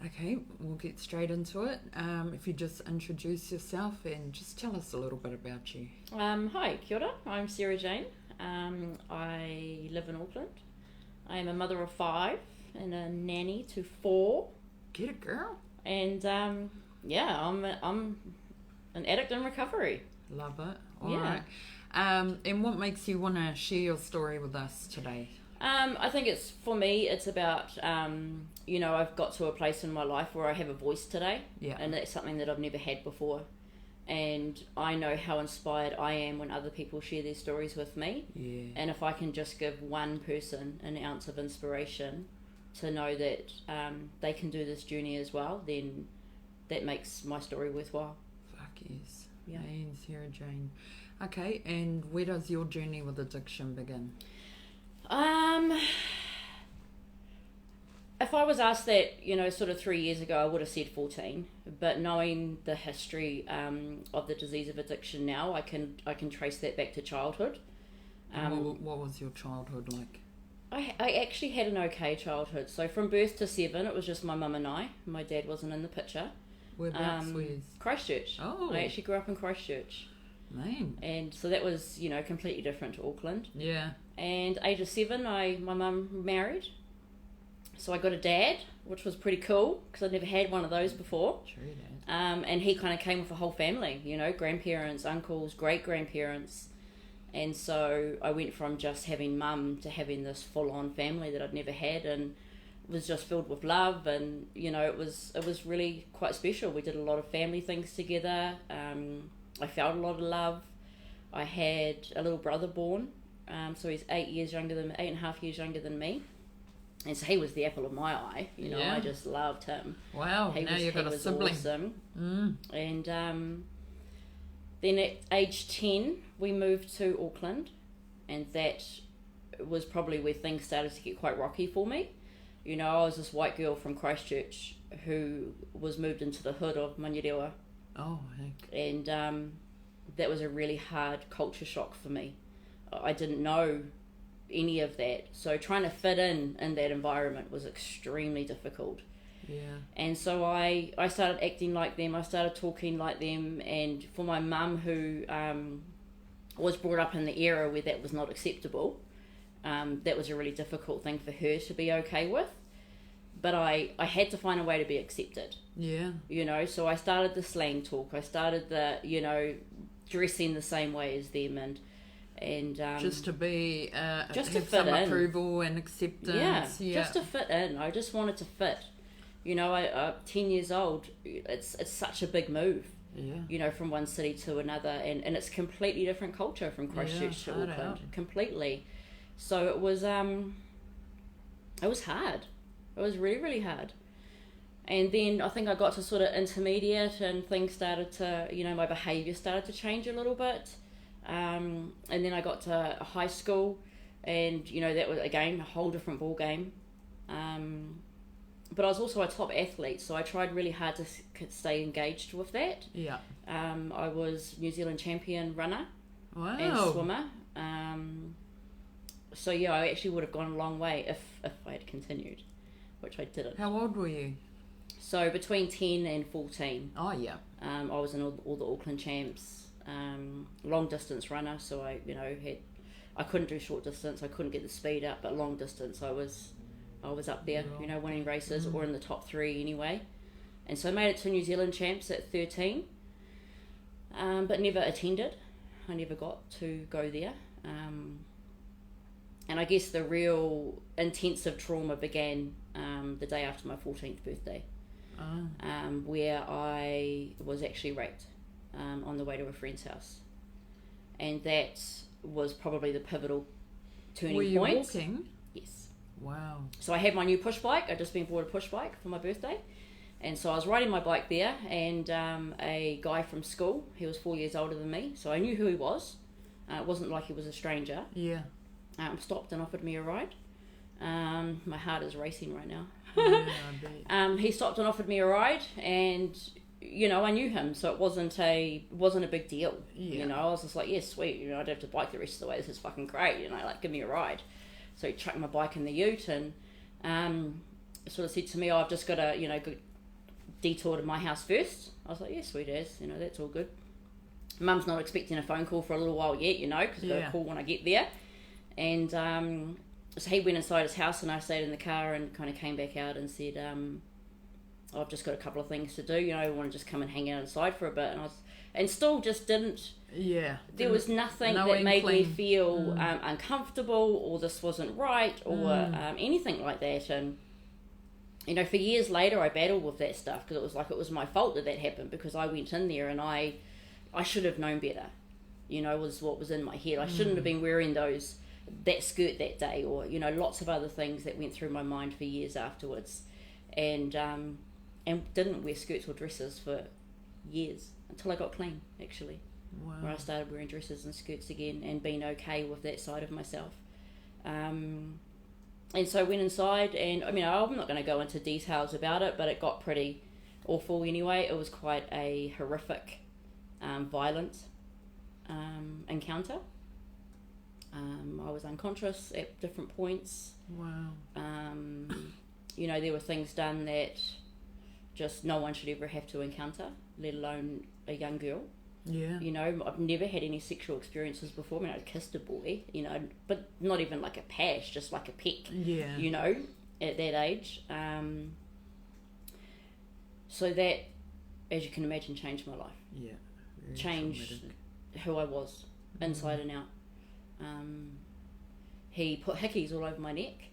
Okay, we'll get straight into it. If you just introduce yourself and just tell us a little bit about you. Hi, kia ora. I'm Sarah Jane. I live in Auckland. I am a mother of 5 and a nanny to 4. Get it, girl. And I'm an addict in recovery. Love it. All right. And what makes you want to share your story with us today? I think for me, it's about, I've got to a place in my life where I have a voice today. Yeah. And that's something that I've never had before. And I know how inspired I am when other people share their stories with me. Yeah. And if I can just give one person an ounce of inspiration to know that they can do this journey as well, then that makes my story worthwhile. Fuck yes. Yeah. Hey, Sarah Jane. Okay, and where does your journey with addiction begin? If I was asked that, sort of 3 years ago, I would have said 14. But knowing the history of the disease of addiction now, I can trace that back to childhood. What was your childhood like? I actually had an okay childhood. So from birth to 7, it was just my mum and I. My dad wasn't in the picture. Whereabouts? Christchurch. Oh. I actually grew up in Christchurch. Man. And so that was, completely different to Auckland. Yeah. And age of 7, my mum married. So I got a dad, which was pretty cool because I'd never had one of those before. True that. And he kind of came with a whole family, grandparents, uncles, great-grandparents. And so I went from just having mum to having this full-on family that I'd never had, and was just filled with love. And, it was really quite special. We did a lot of family things together. I felt a lot of love. I had a little brother born. So he's 8.5 years younger than me. And so he was the apple of my eye, Yeah. I just loved him. Wow, now you've got a sibling. Awesome. Mm. And then at age 10, we moved to Auckland, and that was probably where things started to get quite rocky for me. I was this white girl from Christchurch who was moved into the hood of Manurewa. Oh, heck. And that was a really hard culture shock for me. I didn't know any of that, so trying to fit in that environment was extremely difficult. Yeah. And so I started acting like them, I started talking like them, and for my mum, who was brought up in the era where that was not acceptable, that was a really difficult thing for her to be okay with. But I had to find a way to be accepted. Yeah. So I started the slang talk, I started the, dressing the same way as them, and just to be just to have fit some in. approval and acceptance. Yeah, just to fit in. I just wanted to fit. I 10 years old, it's such a big move. Yeah. From one city to another, and it's completely different culture from Christchurch to Auckland. Out. Completely. So it was hard. It was really, really hard. And then I think I got to sort of intermediate, and things started to, my behaviour started to change a little bit. And then I got to high school, and that was again a whole different ball game. But I was also a top athlete, so I tried really hard to stay engaged with that. Yeah. I was New Zealand champion runner. Wow. And swimmer. So yeah, I actually would have gone a long way if I had continued, which I didn't. How old were you? So between 10 and 14. Oh yeah. I was in all the Auckland champs. Long distance runner, so I couldn't do short distance, I couldn't get the speed up, but long distance I was up there, winning races, or in the top 3 anyway. And so I made it to New Zealand champs at 13, but never attended. I never got to go there. And I guess the real intensive trauma began the day after my 14th birthday, where I was actually raped on the way to a friend's house. And that was probably the pivotal turning point. Were you walking? Yes. Wow. So I had my new push bike. I'd just been bought a push bike for my birthday. And so I was riding my bike there, and a guy from school, he was 4 years older than me, so I knew who he was. It wasn't like he was a stranger. Yeah. Stopped and offered me a ride. My heart is racing right now. Yeah, I bet. He stopped and offered me a ride, and I knew him, so it wasn't a big deal. Yeah. I was just like, yeah, sweet. I don't have to bike the rest of the way. This is fucking great. Give me a ride. So he chucked my bike in the ute, and sort of said to me, I've just got to, detoured to my house first. I was like, yeah, sweet as, you know, that's all good. Mum's not expecting a phone call for a little while yet, you know, because I've got a call when I get there. And so he went inside his house and I stayed in the car and kind of came back out and said, I've just got a couple of things to do, you know, I want to just come and hang out inside for a bit. And still just didn't. Yeah. There was nothing that made me feel uncomfortable or this wasn't right or anything like that. And, you know, for years later I battled with that stuff because it was like it was my fault that happened because I went in there and I should have known better, you know, was what was in my head. I shouldn't have been wearing that skirt that day or, you know, lots of other things that went through my mind for years afterwards. And didn't wear skirts or dresses for years until I got clean, actually. Wow. Where I started wearing dresses and skirts again and being okay with that side of myself. And so I went inside and, I mean, I'm not going to go into details about it, but it got pretty awful anyway. It was quite a horrific, violent encounter. I was unconscious at different points. Wow. You know, there were things done that just no one should ever have to encounter, let alone a young girl. Yeah. You know, I've never had any sexual experiences before. I mean, I'd kissed a boy, you know, but not even like a pash, just like a peck. Yeah. You know, at that age. So that, as you can imagine, changed my life. Yeah. Changed who I was, inside and out. He put hickeys all over my neck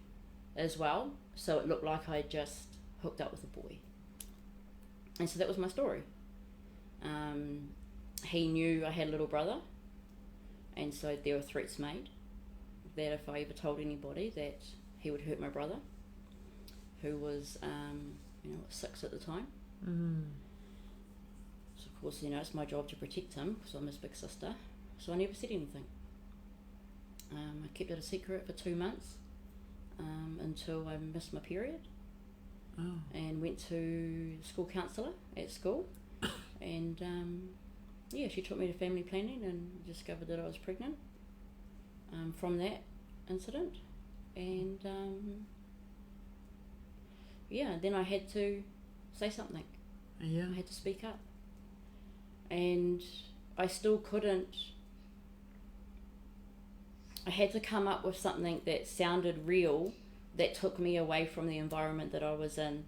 as well, so it looked like I just hooked up with a boy. And so that was my story. He knew I had a little brother, and so there were threats made that if I ever told anybody that he would hurt my brother, who was, 6 at the time. So of course, you know, it's my job to protect him because I'm his big sister. So I never said anything. I kept it a secret for 2 months until I missed my period. And went to school counsellor at school, and she took me to family planning and discovered that I was pregnant from that incident, and then I had to say something. I had to speak up, and I still couldn't. I had to come up with something that sounded real, that took me away from the environment that I was in.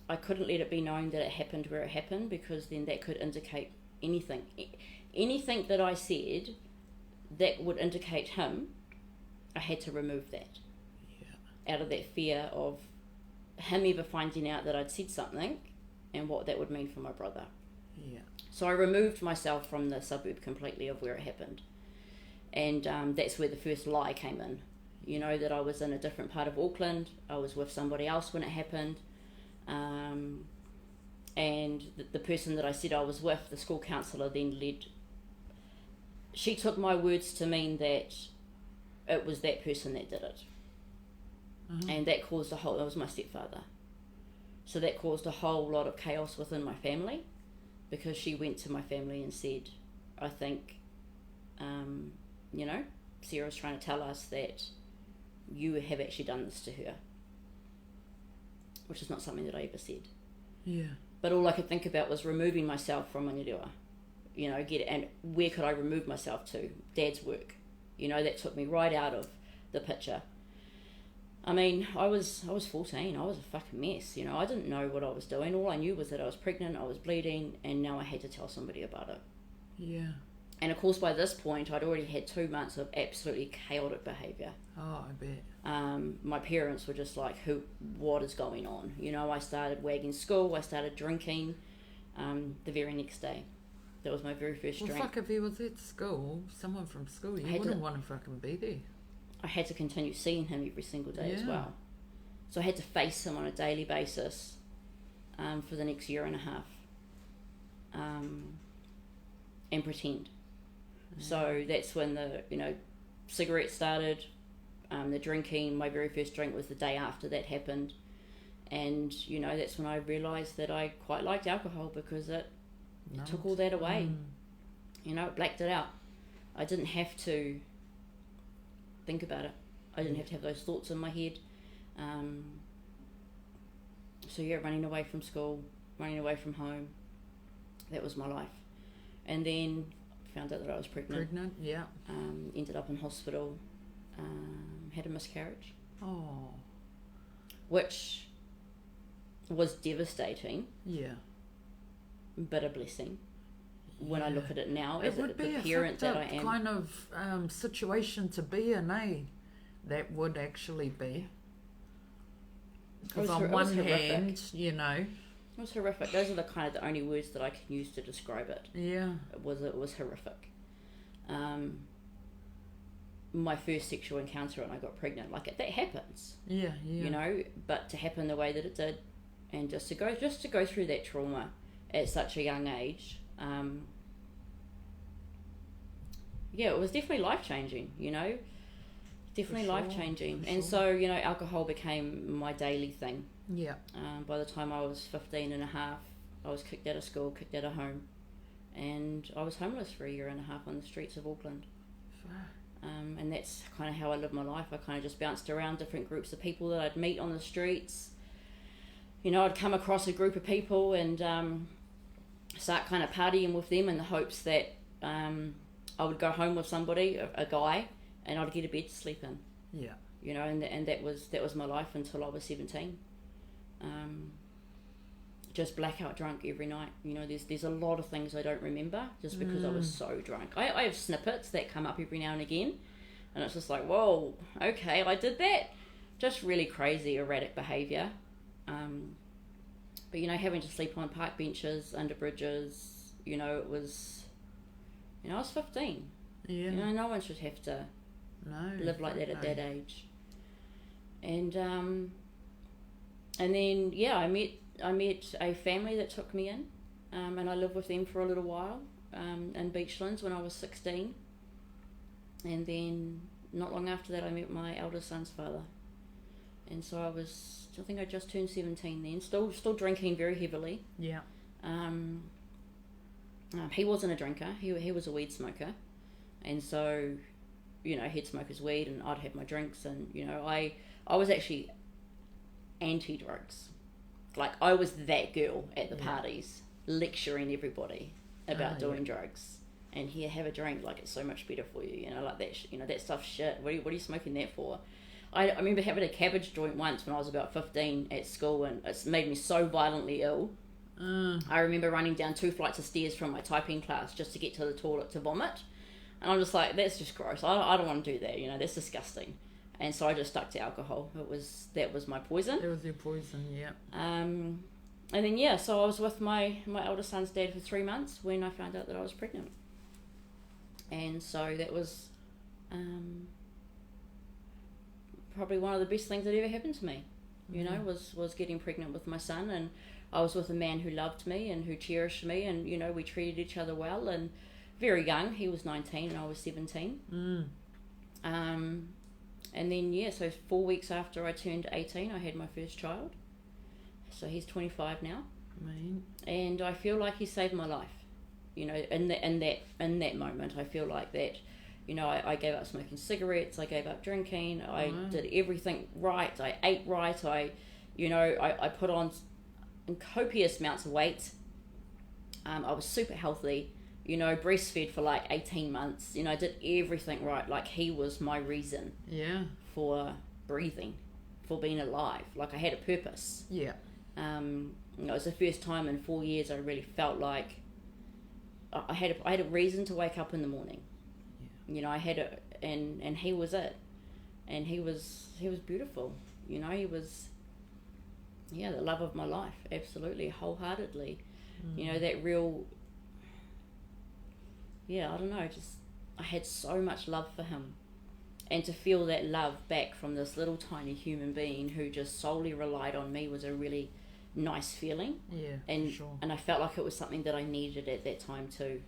I couldn't let it be known that it happened where it happened, because then that could indicate anything. Anything that I said that would indicate him, I had to remove that. Out of that fear of him ever finding out that I'd said something and what that would mean for my brother. So I removed myself from the suburb completely of where it happened. And that's where the first lie came in. You know, that I was in a different part of Auckland. I was with somebody else when it happened. And the person that I said I was with, the school counsellor, then she took my words to mean that it was that person that did it. And that caused that was my stepfather. So that caused a whole lot of chaos within my family, because she went to my family and said, I think, Sarah's trying to tell us that you have actually done this to her, which is not something that I ever said. But all I could think about was removing myself from Manirua, and where could I remove myself to? Dad's work, that took me right out of the picture. I mean, I was 14, I was a fucking mess, I didn't know what I was doing. All I knew was that I was pregnant, I was bleeding, and now I had to tell somebody about it. And of course, by this point, I'd already had 2 months of absolutely chaotic behaviour. Oh, I bet. My parents were just like, what is going on? I started wagging school, I started drinking the very next day. That was my very first drink. Well, fuck, if he was at school, someone from school, you wouldn't want to fucking be there. I had to continue seeing him every single day as well. So I had to face him on a daily basis for the next year and a half and pretend. So that's when the cigarettes started, the drinking. My very first drink was the day after that happened, and that's when I realised that I quite liked alcohol, because it took all that away. It blacked it out. I didn't have to think about it. I didn't have to have those thoughts in my head. So yeah, running away from school, running away from home. That was my life. And then found out that I was pregnant. Yeah. Ended up in hospital. Had a miscarriage. Oh. Which was devastating. Yeah. But a blessing. When I look at it now, it would be the parent that I am. Kind of situation to be in, eh? That would actually be. Because on one hand, you know, it was horrific. Those are the only words that I can use to describe it. Yeah. It was horrific. My first sexual encounter and I got pregnant. Like that happens. Yeah. You know, but to happen the way that it did, and just to go through that trauma at such a young age. It was definitely life-changing, you know, definitely life-changing. And so, you know, alcohol became my daily thing. Yeah. By the time I was 15 and a half, I was kicked out of school, kicked out of home, and I was homeless for a year and a half on the streets of Auckland. And that's kind of how I lived my life. I kind of just bounced around different groups of people that I'd meet on the streets. You know, I'd come across a group of people and start kind of partying with them in the hopes that I would go home with somebody, a guy, and I'd get a bed to sleep in. Yeah. You know, and that was my life until I was 17. Just blackout drunk every night. You know, there's a lot of things I don't remember just because I was so drunk. I have snippets that come up every now and again, and it's just like, whoa, okay, I did that. Just really crazy, erratic behaviour. But, you know, having to sleep on park benches, under bridges, you know, it was, you know, I was 15. Yeah. You know, no one should have to live like that at that age. And then, yeah, I met a family that took me in, and I lived with them for a little while in Beachlands when I was 16. And then not long after that, I met my eldest son's father. And so I think I just turned 17 then, still drinking very heavily. Yeah. He wasn't a drinker, he was a weed smoker. And so, you know, he'd smoke his weed and I'd have my drinks, and, you know, I was actually anti-drugs. Like, I was that girl at the parties, lecturing everybody about doing drugs. And here, have a drink, like, it's so much better for you, you know, like that, you know, that stuff's shit. What are you smoking that for? I remember having a cabbage joint once when I was about 15 at school, and it's made me so violently ill. I remember running down 2 flights of stairs from my typing class just to get to the toilet to vomit. And I'm just like, that's just gross. I don't want to do that, you know, that's disgusting. And so I just stuck to alcohol. That was my poison. That was your poison, yeah. And then, yeah, so I was with my eldest son's dad for 3 months when I found out that I was pregnant. And so that was probably one of the best things that ever happened to me, you know, was getting pregnant with my son. And I was with a man who loved me and who cherished me, and, you know, we treated each other well. And very young, he was 19 and I was 17. And then, yeah, so 4 weeks after I turned 18, I had my first child. So he's 25 now. And I feel like he saved my life. You know, in that moment, I feel like that, you know, I gave up smoking cigarettes, I gave up drinking, I did everything right, I ate right, I put on copious amounts of weight. I was super healthy, you know, breastfed for like 18 months, you know, I did everything right. Like, he was my reason for breathing, for being alive. Like, I had a purpose. You know, it was the first time in 4 years I really felt like I had a reason to wake up in the morning. You know, I had and he was it. And he was beautiful. You know, he was, the love of my life, absolutely, wholeheartedly. You know, that real, I don't know, just, I had so much love for him. And to feel that love back from this little tiny human being who just solely relied on me was a really nice feeling. And sure. And I felt like it was something that I needed at that time too.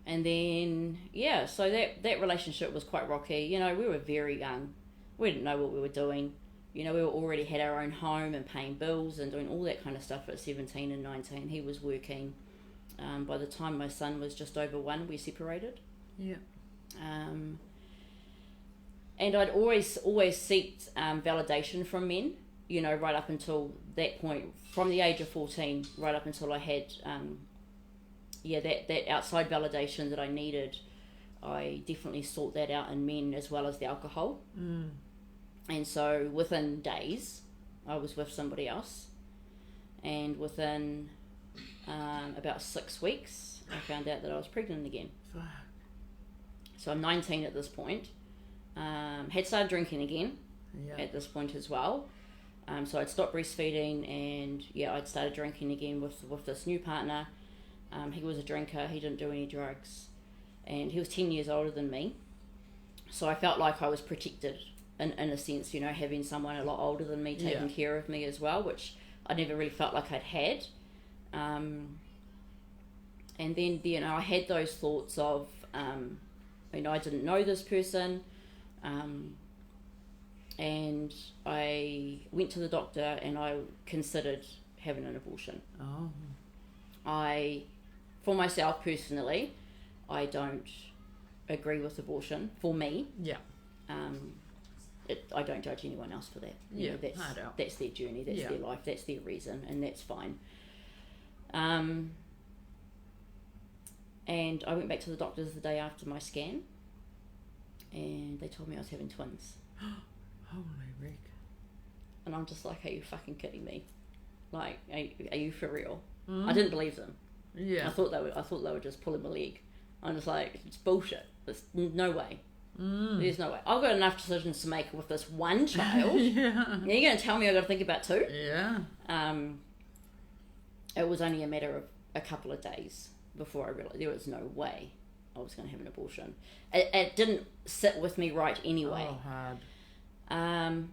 And then, so that relationship was quite rocky. You know, we were very young. We didn't know what we were doing. You know, we already had our own home and paying bills and doing all that kind of stuff at 17 and 19. He was working. By the time my son was just over 1, we separated. And I'd always sought validation from men. you know, right up until that point, from the age of 14, right up until I had, that outside validation that I needed, I definitely sought that out in men as well as the alcohol. And so within days, I was with somebody else. And within about 6 weeks, I found out that I was pregnant again. Fuck. So I'm 19 at this point. Had started drinking again at this point as well. So I'd stopped breastfeeding, and I'd started drinking again with this new partner. He was a drinker. He didn't do any drugs, and he was 10 years older than me. So I felt like I was protected in a sense, you know, having someone a lot older than me taking care of me as well, which I never really felt like I'd had. And then, you know, I had those thoughts of, you know, I didn't know this person, and I went to the doctor and I considered having an abortion. For myself personally, I don't agree with abortion for me. I don't judge anyone else for that. You know, that's their journey, that's their life, that's their reason, and that's fine. And I went back to the doctors the day after my scan, and they told me I was having twins. Holy Rick. And I'm just like, are you fucking kidding me? Like, are you for real? I didn't believe them. I thought they were just pulling my leg. I'm just like, it's bullshit. There's no way. There's no way. I've got enough decisions to make with this one child. Now you're going to tell me I've got to think about two? It was only a matter of a couple of days before I realised there was no way I was going to have an abortion. It didn't sit with me right anyway. Oh, hard.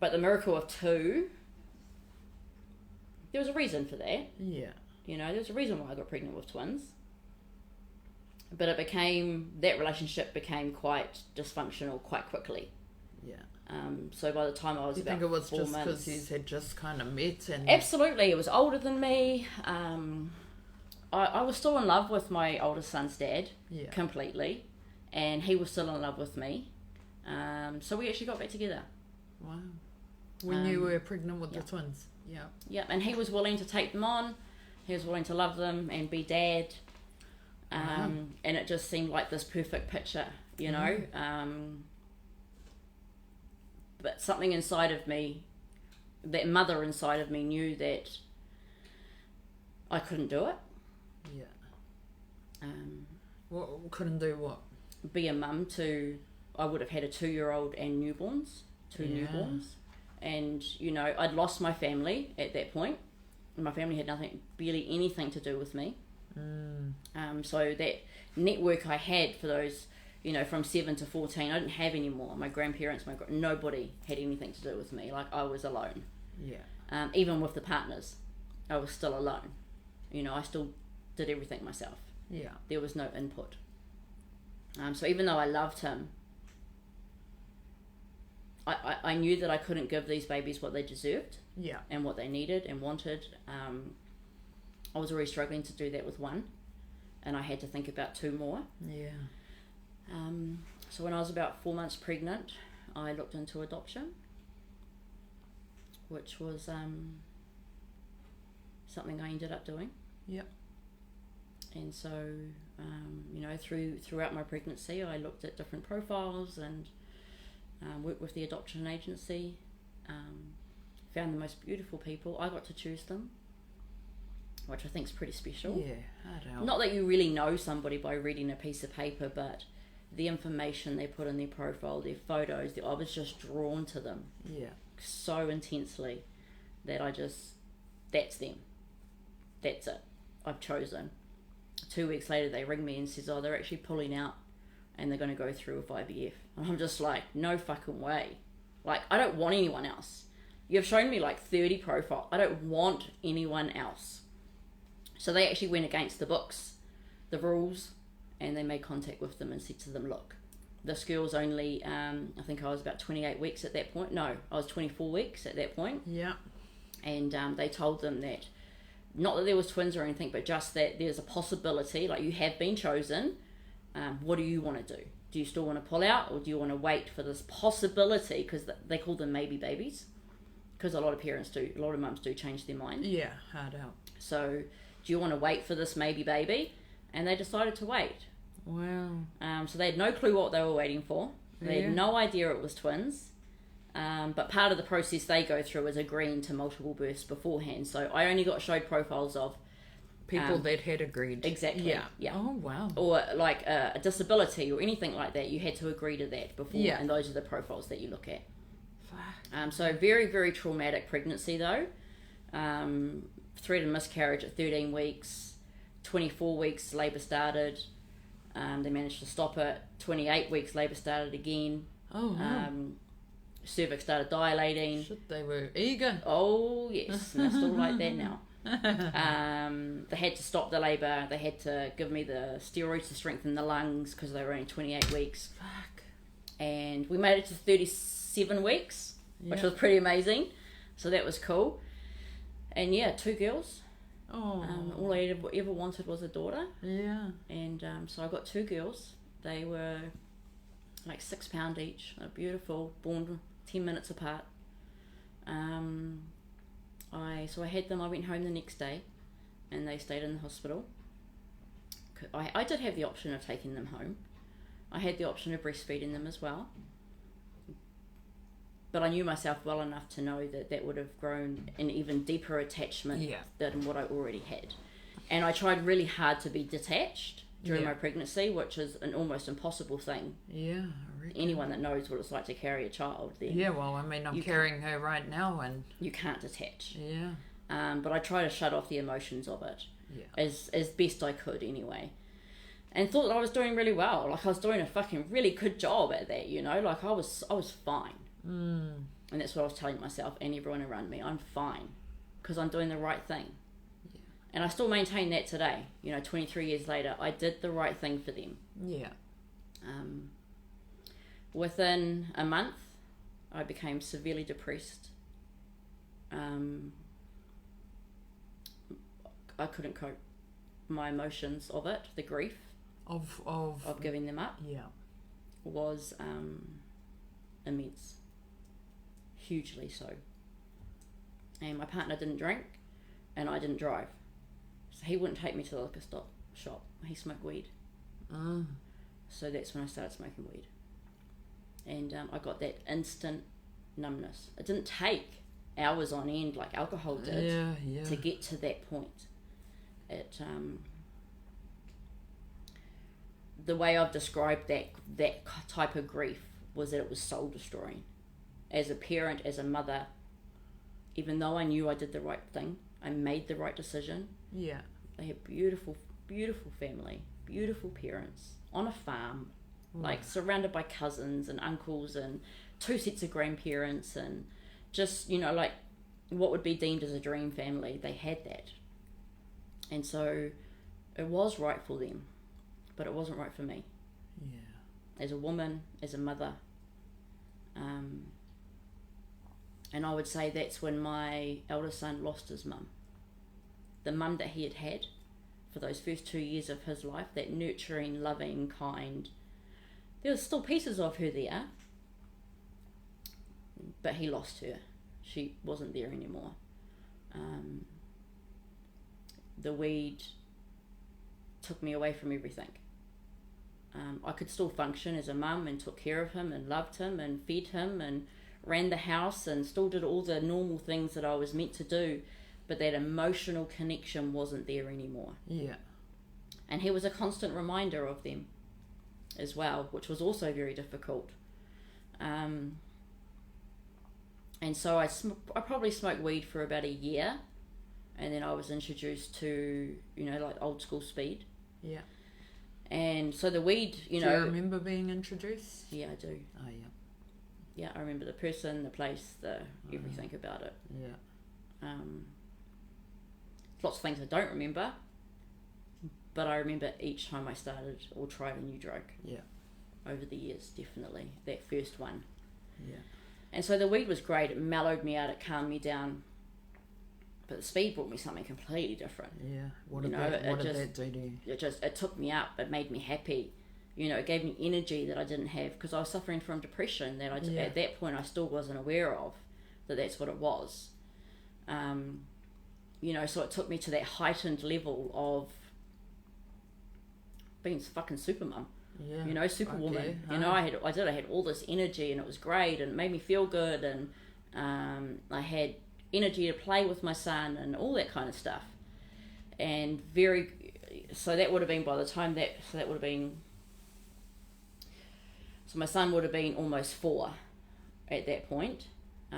But the miracle of two, there was a reason for that. You know, there's a reason why I got pregnant with twins. But that relationship became quite dysfunctional quite quickly. So by the time I was about 4 months... You think it was just because you had just kind of met? And absolutely. He was older than me. I was still in love with my oldest son's dad, completely. And he was still in love with me. So we actually got back together. Wow. When you were pregnant with the twins? And he was willing to take them on. He was willing to love them and be dad. And it just seemed like this perfect picture, you know. But something inside of me, that mother inside of me, knew that I couldn't do it. What couldn't do what? Be a mum to... I would have had a 2-year-old and two newborns. And, you know, I'd lost my family at that point. My family had barely anything to do with me. So that network I had for those, you know, from 7 to 14, I didn't have anymore. My grandparents, nobody had anything to do with me. Like, I was alone. Even with the partners, I was still alone. You know, I still did everything myself. There was no input. So even though I loved him, I knew that I couldn't give these babies what they deserved. And what they needed and wanted. I was already struggling to do that with one, and I had to think about 2 more. So when I was about 4 months pregnant, I looked into adoption, which was something I ended up doing. And so, you know, throughout my pregnancy, I looked at different profiles and worked with the adoption agency. Found the most beautiful people. I got to choose them, which I think is pretty special. Not that you really know somebody by reading a piece of paper, but the information they put in their profile, their photos, I was just drawn to them so intensely that that's them. That's it. I've chosen. 2 weeks later, they ring me and says, they're actually pulling out and they're going to go through with IVF. And I'm just like, no fucking way. Like, I don't want anyone else. You've shown me like 30 profiles. I don't want anyone else. So they actually went against the books, the rules, and they made contact with them and said to them, look, this girl's only, I think I was about 28 weeks at that point. No, I was 24 weeks at that point. And they told them that, not that there was twins or anything, but just that there's a possibility, like, you have been chosen. What do you want to do? do you still want to pull out, or do you want to wait for this possibility, because they call them maybe babies, because a lot of mums do change their mind. Yeah, hard out. So do you want to wait for this maybe baby? And they decided to wait. Wow. So they had no clue what they were waiting for. They had no idea it was twins. But part of the process they go through is agreeing to multiple births beforehand. So I only got showed profiles of people that had agreed. Exactly. Yeah. Oh, wow. Or like a disability or anything like that. You had to agree to that before. Yeah. And those are the profiles that you look at. Fuck. So very, very traumatic pregnancy though. Threat and miscarriage at 13 weeks. 24 weeks labour started. They managed to stop it. 28 weeks labour started again. Oh, wow. Cervix started dilating. Shit, they were eager. Oh, yes. And they're still like that now. They had to stop the labour. They had to give me the steroids to strengthen the lungs because they were only 28 weeks. Fuck. And we made it to 37 weeks, which was pretty amazing. So that was cool. And 2 girls. Oh. All I ever wanted was a daughter. Yeah. And so I got 2 girls. They were like 6 pound each. They're beautiful, born 10 minutes apart. I had them. I went home the next day, and they stayed in the hospital. I did have the option of taking them home. I had the option of breastfeeding them as well. But I knew myself well enough to know that would have grown an even deeper attachment than what I already had. And I tried really hard to be detached during my pregnancy, which is an almost impossible thing. Yeah, I reckon. Anyone that knows what it's like to carry a child, then yeah, well, I mean, I'm carrying her right now, and you can't detach. Yeah. But I try to shut off the emotions of it as best I could anyway. And thought that I was doing really well. Like I was doing a fucking really good job at that, you know. Like I was fine. And that's what I was telling myself and everyone around me. I'm fine because I'm doing the right thing. Yeah. And I still maintain that today. 23 years later, I did the right thing for them. Yeah. Within a month, I became severely depressed. I couldn't cope. My emotions of it, the grief of giving them up, was immense. Hugely so. And my partner didn't drink, and I didn't drive, so he wouldn't take me to the liquor shop. He smoked weed. So that's when I started smoking weed, and I got that instant numbness. It didn't take hours on end like alcohol did to get to that point. It the way I've described that type of grief was that it was soul destroying. As a parent, as a mother, even though I knew I did the right thing, I made the right decision. Yeah. They had beautiful, beautiful family, beautiful parents on a farm, like surrounded by cousins and uncles and 2 sets of grandparents and just, like what would be deemed as a dream family. They had that. And so it was right for them, but it wasn't right for me. Yeah. As a woman, as a mother. And I would say that's when my eldest son lost his mum. The mum that he had for those first 2 years of his life, that nurturing, loving, kind. There was still pieces of her there, but he lost her. She wasn't there anymore. The weed took me away from everything. I could still function as a mum and took care of him and loved him and fed him and ran the house and still did all the normal things that I was meant to do, but that emotional connection wasn't there anymore. Yeah. And he was a constant reminder of them as well, which was also very difficult. And so I probably smoked weed for about a year, and then I was introduced to, like old school speed. Yeah. And so the weed, Do you remember being introduced? Yeah, I do. Oh, yeah. Yeah, I remember the person, the place, everything about it. Yeah. Lots of things I don't remember, but I remember each time I started or tried a new drug. Yeah. Over the years, definitely. That first one. Yeah. And so the weed was great. It mellowed me out. It calmed me down. But the speed brought me something completely different. Yeah. What did that do to you? It took me up. It made me happy. You know, it gave me energy that I didn't have because I was suffering from depression that at that point I still wasn't aware of, that's what it was. You know, so it took me to that heightened level of being fucking super mum. Yeah. You know, superwoman. You know, I had all this energy and it was great and it made me feel good, and I had energy to play with my son and all that kind of stuff. And so that would have been so my son would have been almost 4 at that point. So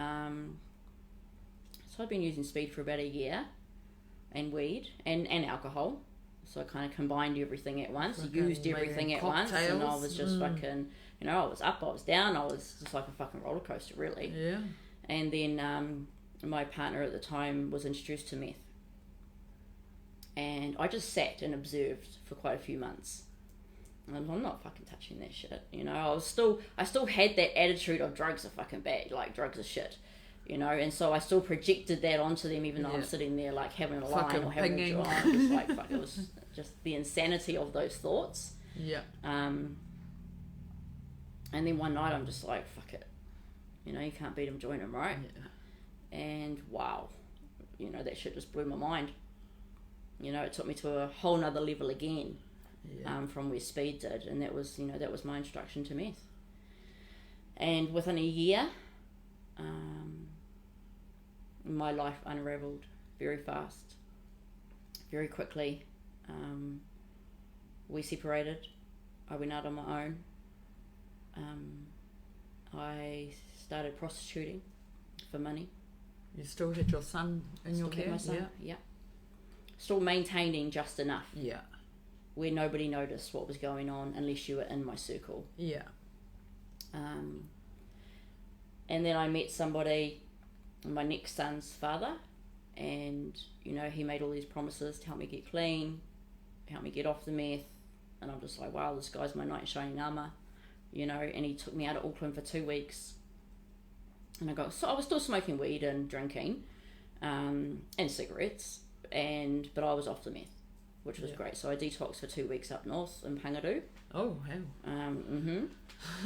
I'd been using speed for about a year, and weed and alcohol. So I kind of combined everything at once, used everything at once, and I was just fucking, you know, I was up, I was down, I was just like a fucking roller coaster, really. Yeah. And then my partner at the time was introduced to meth. And I just sat and observed for quite a few months. And I'm not fucking touching that shit, you know. I still had that attitude of drugs are fucking bad, like drugs are shit. You know, and so I still projected that onto them, even though I'm sitting there like having a line or having a joint. Just like, fuck, it was just the insanity of those thoughts. Yeah. And then one night I'm just like, fuck it. You know, you can't beat them, join them, right? Yeah. And wow, you know, that shit just blew my mind. You know, it took me to a whole nother level again, from where speed did, and that was my introduction to meth. And within a year, my life unraveled very fast, very quickly. We separated. I went out on my own. I started prostituting for money. You still had your son in your care? My son, yeah. Still maintaining just enough. Yeah. Where nobody noticed what was going on unless you were in my circle. Yeah. And then I met somebody, my next son's father, and, you know, he made all these promises to help me get clean, help me get off the meth, and I'm just like, wow, this guy's my knight in shining armour, you know, and he took me out of Auckland for 2 weeks, and I was still smoking weed and drinking, and cigarettes, but I was off the meth, which was great. So I detoxed for 2 weeks up north in Pangaroo. Oh, hell.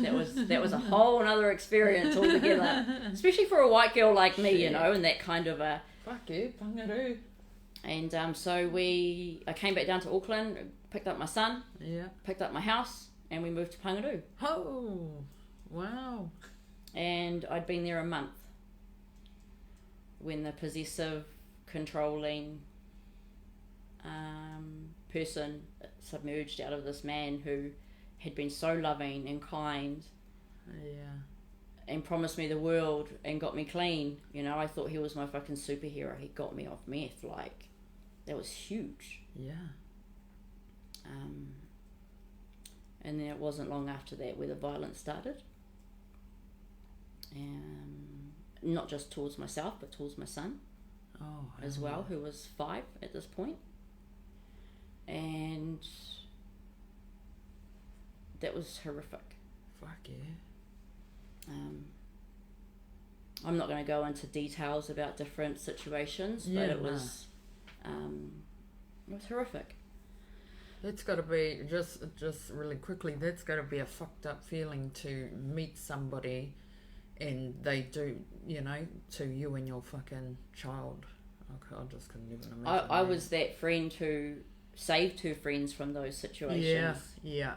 That was a whole other experience altogether, especially for a white girl like me, you know, and that kind of a... Fuck you, Pangaroo. And so I came back down to Auckland, picked up my son, picked up my house, and we moved to Pangaroo. Oh, wow. And I'd been there a month when the possessive, controlling person submerged out of this man who had been so loving and kind and promised me the world and got me clean. You know, I thought he was my fucking superhero. He got me off meth. Like, that was huge. Yeah. And then it wasn't long after that where the violence started. Not just towards myself, but towards my son as well, who was 5 at this point. And that was horrific. Fuck yeah. I'm not going to go into details about different situations, but it was horrific. That's got to be, just really quickly, that's got to be a fucked up feeling to meet somebody and they do, you know, to you and your fucking child. Okay, I just couldn't even imagine. I was that friend who saved her friends from those situations. Yeah.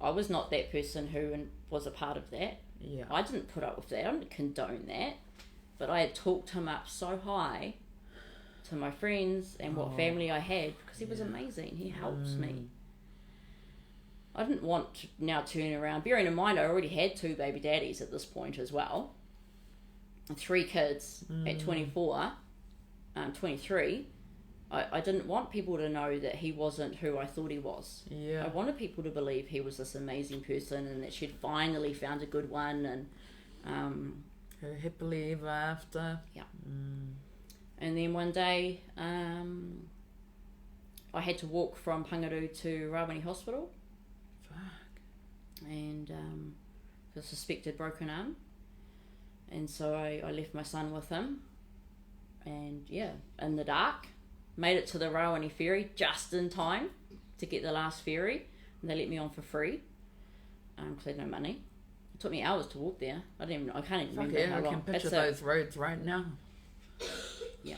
I was not that person who was a part of that. Yeah. I didn't put up with that. I didn't condone that. But I had talked him up so high to my friends and what family I had, because he was amazing. He helped me. I didn't want to now turn around. Bearing in mind, I already had 2 baby daddies at this point as well. 3 kids at 24, 23. I didn't want people to know that he wasn't who I thought he was. Yeah. I wanted people to believe he was this amazing person and that she'd finally found a good one. And her happily ever after. Yeah. And then one day, I had to walk from Pangaroo to Rawene Hospital. Fuck. And a suspected broken arm. And so I left my son with him. And in the dark, made it to the Rawene ferry just in time to get the last ferry. And they let me on for free. because I had no money. It took me hours to walk there. I can't even remember yeah, how long. I can picture those roads right now. Yeah.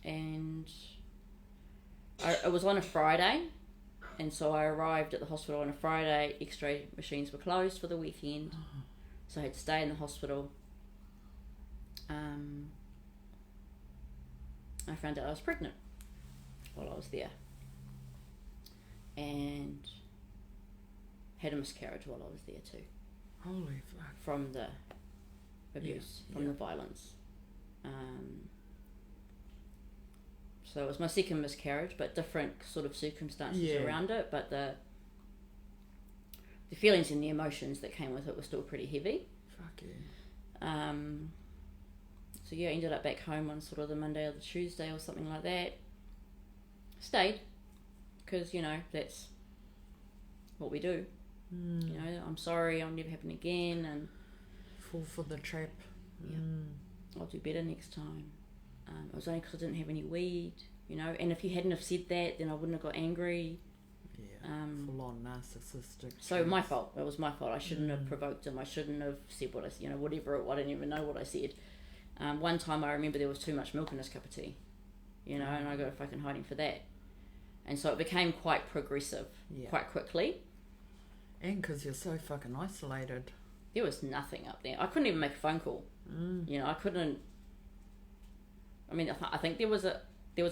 And it was on a Friday, and so I arrived at the hospital on a Friday. X-ray machines were closed for the weekend, so I had to stay in the hospital. I found out I was pregnant while I was there, and had a miscarriage while I was there too. Holy fuck. From the abuse, from the violence. So it was my second miscarriage, but different sort of circumstances around it. But the feelings and the emotions that came with it were still pretty heavy. Fuck yeah. So yeah, I ended up back home on sort of the Monday or the Tuesday or something like that. Stayed, because that's what we do. I'm sorry, I'll never happen again, and fall for the trap. I'll do better next time. It was only because I didn't have any weed, and if you hadn't have said that, then I wouldn't have got angry. Full on narcissistic. So my fault. It was my fault. I shouldn't have provoked him. I shouldn't have said what I whatever. I didn't even know what I said. One time I remember there was too much milk in his cup of tea, and I got a fucking hiding for that. And so it became quite progressive, quite quickly. And because you're so fucking isolated. There was nothing up there. I couldn't even make a phone call. I couldn't. I mean, I think there was a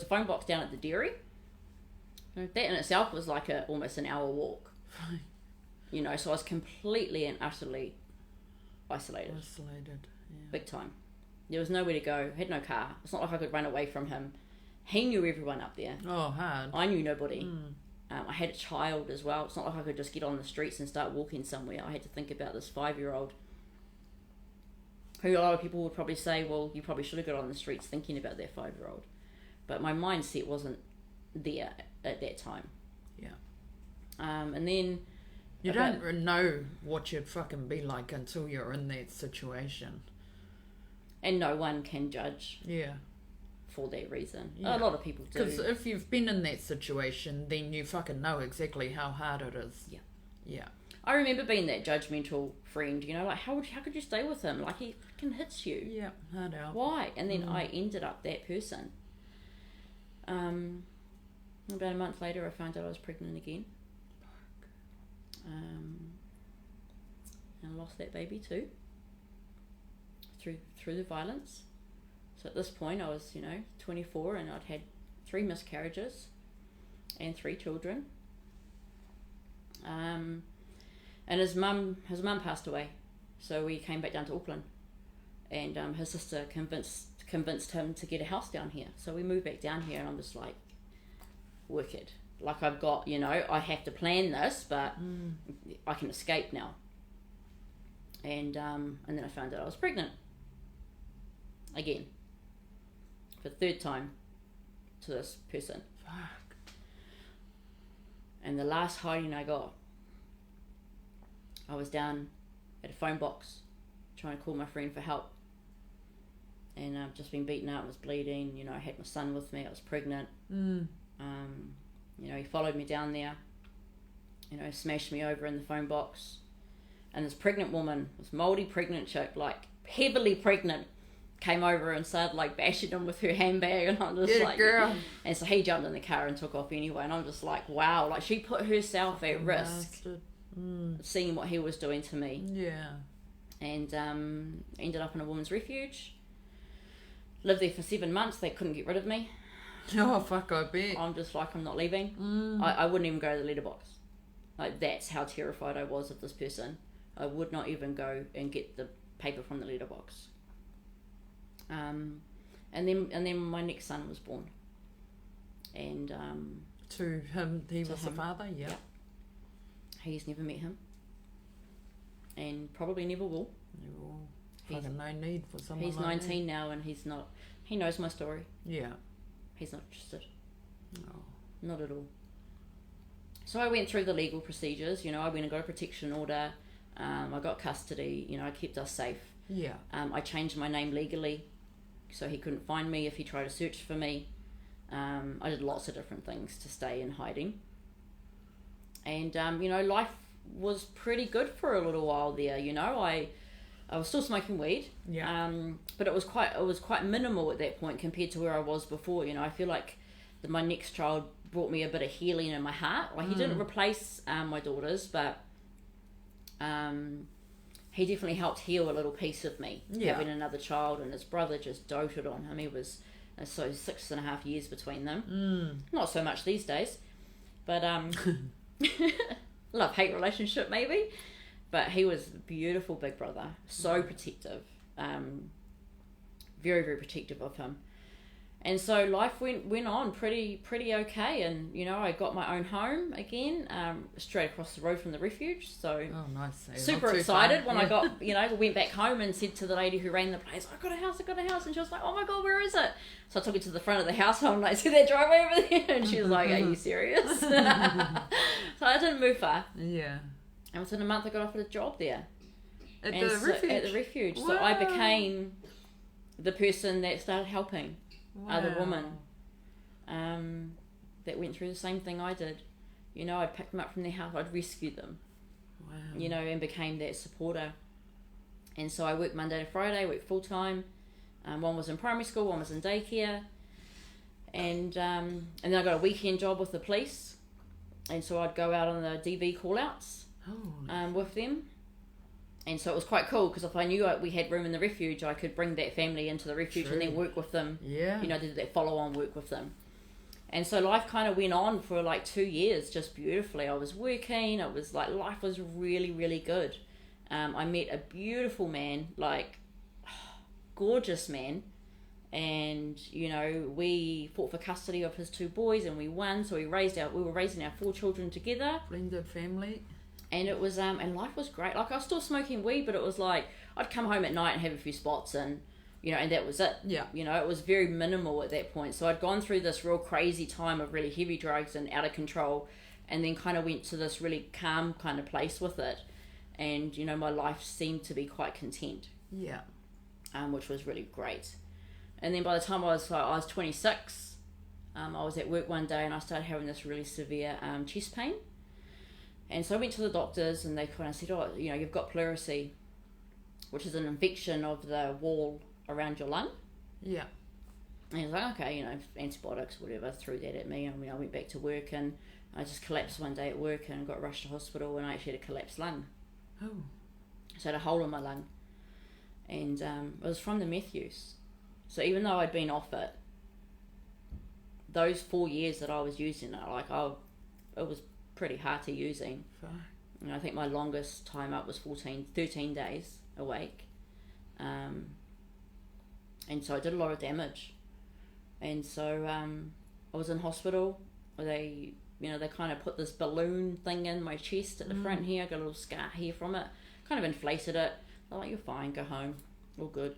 phone box down at the dairy. That in itself was like almost an hour walk. So I was completely and utterly isolated. Big time. There was nowhere to go. I had no car. It's not like I could run away from him. He knew everyone up there. Oh, hard. I knew nobody. I had a child as well. It's not like I could just get on the streets and start walking somewhere. I had to think about this 5-year-old who a lot of people would probably say, well, you probably should have got on the streets thinking about that 5-year-old. But my mindset wasn't there at that time. Yeah. And then... You don't know what you'd fucking be like until you're in that situation. And no one can judge. Yeah. For that reason. A lot of people do. Because if you've been in that situation, then you fucking know exactly how hard it is. Yeah. I remember being that judgmental friend, like how could you stay with him? Like he fucking hits you. Yeah, hard out. Why? And then I ended up that person. About a month later, I found out I was pregnant again. And I lost that baby too. Through the violence. So at this point, I was, 24, and I'd had 3 miscarriages and 3 children. And his mum passed away, so we came back down to Auckland, and his sister convinced him to get a house down here. So we moved back down here, and I'm just like, wicked. Like I've got, I have to plan this, but I can escape now. And then I found out I was pregnant again. For the 3rd time to this person. Fuck. And the last hiding I got, I was down at a phone box trying to call my friend for help. And I've just been beaten up, was bleeding, I had my son with me, I was pregnant. He followed me down there, smashed me over in the phone box. And this pregnant woman, this mouldy pregnant chick, like heavily pregnant, came over and started like bashing him with her handbag, and I'm just like, girl. And so he jumped in the car and took off anyway, and I'm just like, wow, like she put herself at risk, seeing what he was doing to me. Yeah. And ended up in a women's refuge. Lived there for 7 months. They couldn't get rid of me. Oh fuck, I bet. I'm just like, I'm not leaving. I wouldn't even go to the letterbox. Like that's how terrified I was of this person. I would not even go and get the paper from the letterbox. And then my next son was born, and to him, he was the father. Yeah. He's never met him, and probably never will. Fucking no need for someone. He's 19 now, and he's not. He knows my story. Yeah. He's not interested. No. Not at all. So I went through the legal procedures. I went and got a protection order. I got custody. I kept us safe. Yeah. I changed my name legally, so he couldn't find me if he tried to search for me. I did lots of different things to stay in hiding. And life was pretty good for a little while there. You know, I was still smoking weed, but it was quite minimal at that point compared to where I was before. You know, I feel like my next child brought me a bit of healing in my heart. Like, he didn't replace my daughters, but he definitely helped heal a little piece of me, having another child. And his brother just doted on him. He was, so 6.5 years between them. Not so much these days, but love-hate relationship maybe. But he was a beautiful big brother, so protective, very, very protective of him. And so life went on pretty okay. And, you know, I got my own home again, straight across the road from the refuge. So nice. Super excited when I got, you know, went back home and said to the lady who ran the place, I got a house. And she was like, oh my God, where is it? So I took it to the front of the house. And I'm like, see that driveway over there? And she was like, are you serious? So I didn't move far. Yeah. And within a month I got offered a job there. At the refuge? So I became the person that started helping other women that went through the same thing I did. You know, I'd pick them up from their house, I'd rescue them. Wow. You know, and became that supporter. And so I worked Monday to Friday, I worked full time. One was in primary school, one was in daycare. And then I got a weekend job with the police. And so I'd go out on the DV call-outs with them. And so it was quite cool, because if I knew we had room in the refuge, I could bring that family into the refuge and then work with them. Yeah. You know, did that follow-on work with them. And so life kind of went on for like 2 years, just beautifully. I was working. It was like, life was really, really good. I met a beautiful man, like, gorgeous man. And, you know, we fought for custody of his 2 boys and we won. So we were raising our 4 children together. Blended family. And it was, and life was great. Like, I was still smoking weed, but it was like, I'd come home at night and have a few spots and, you know, and that was it. Yeah. You know, it was very minimal at that point. So I'd gone through this real crazy time of really heavy drugs and out of control, and then kind of went to this really calm kind of place with it. And, you know, my life seemed to be quite content. Yeah. Which was really great. And then by the time I was 26, I was at work one day and I started having this really severe chest pain. And so I went to the doctors and they kind of said, oh, you know, you've got pleurisy, which is an infection of the wall around your lung. Yeah. And I was like, okay, you know, antibiotics, whatever, threw that at me. I mean, I went back to work and I just collapsed one day at work and got rushed to hospital, and I actually had a collapsed lung. Oh. So I had a hole in my lung. And it was from the meth use. So even though I'd been off it, those 4 years that I was using it, like, it was pretty hearty using. And I think my longest time up was 13 days awake. And so I did a lot of damage. And so I was in hospital. They kind of put this balloon thing in my chest at the front here. I got a little scar here from it. Kind of inflated it. They're like, you're fine, go home. All good.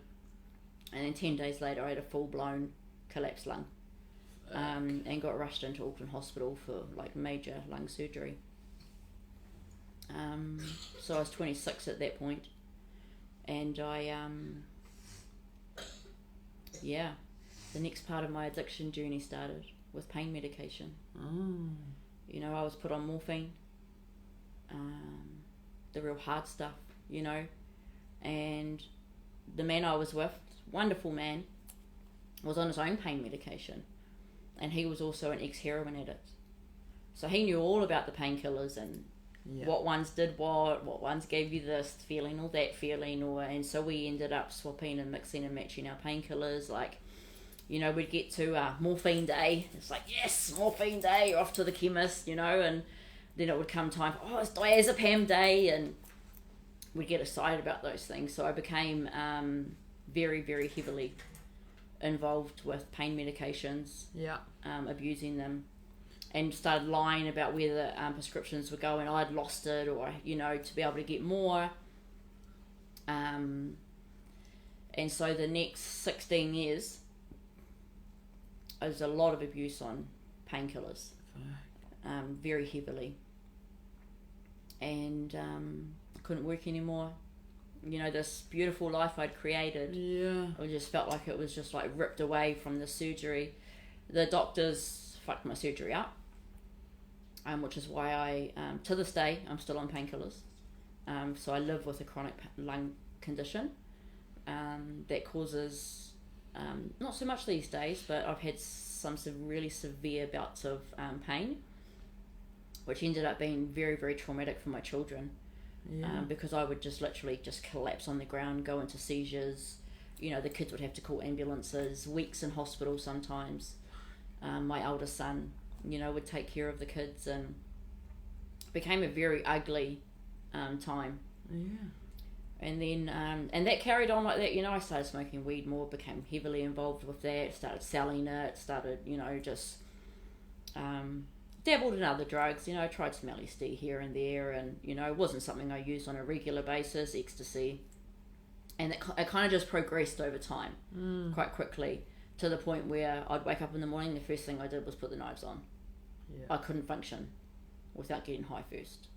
And then 10 days later, I had a full-blown collapsed lung. And got rushed into Auckland Hospital for like major lung surgery. So I was 26 at that point, and I the next part of my addiction journey started with pain medication. You know, I was put on morphine, the real hard stuff, you know, and the man I was with, wonderful man, was on his own pain medication. And he was also an ex-heroin addict. So he knew all about the painkillers and what ones did what ones gave you this feeling or that feeling. And so we ended up swapping and mixing and matching our painkillers. Like, you know, we'd get to morphine day. It's like, yes, morphine day, you're off to the chemist, you know. And then it would come time for, it's diazepam day. And we'd get excited about those things. So I became very, very heavily involved with pain medications, abusing them, and started lying about where the prescriptions were going. I'd lost it, or, you know, to be able to get more. And so the next 16 years, there was a lot of abuse on painkillers, very heavily. And I couldn't work anymore. You know, this beautiful life I'd created, I just felt like it was just like ripped away from the surgery. The doctors fucked my surgery up. which is why I, to this day, I'm still on painkillers. So I live with a chronic lung condition that causes, not so much these days, but I've had some really severe bouts of pain, which ended up being very, very traumatic for my children. Yeah. Because I would just literally just collapse on the ground, go into seizures. You know, the kids would have to call ambulances, weeks in hospital sometimes. My eldest son, you know, would take care of the kids, and became a very ugly time. Yeah. And then, and that carried on like that. You know, I started smoking weed more, became heavily involved with that, started selling it, started, you know, just dabbled in other drugs. You know, tried some LSD here and there, and, you know, it wasn't something I used on a regular basis, ecstasy. And it kind of just progressed over time, quite quickly, to the point where I'd wake up in the morning, the first thing I did was put the knives on. Yeah. I couldn't function without getting high first.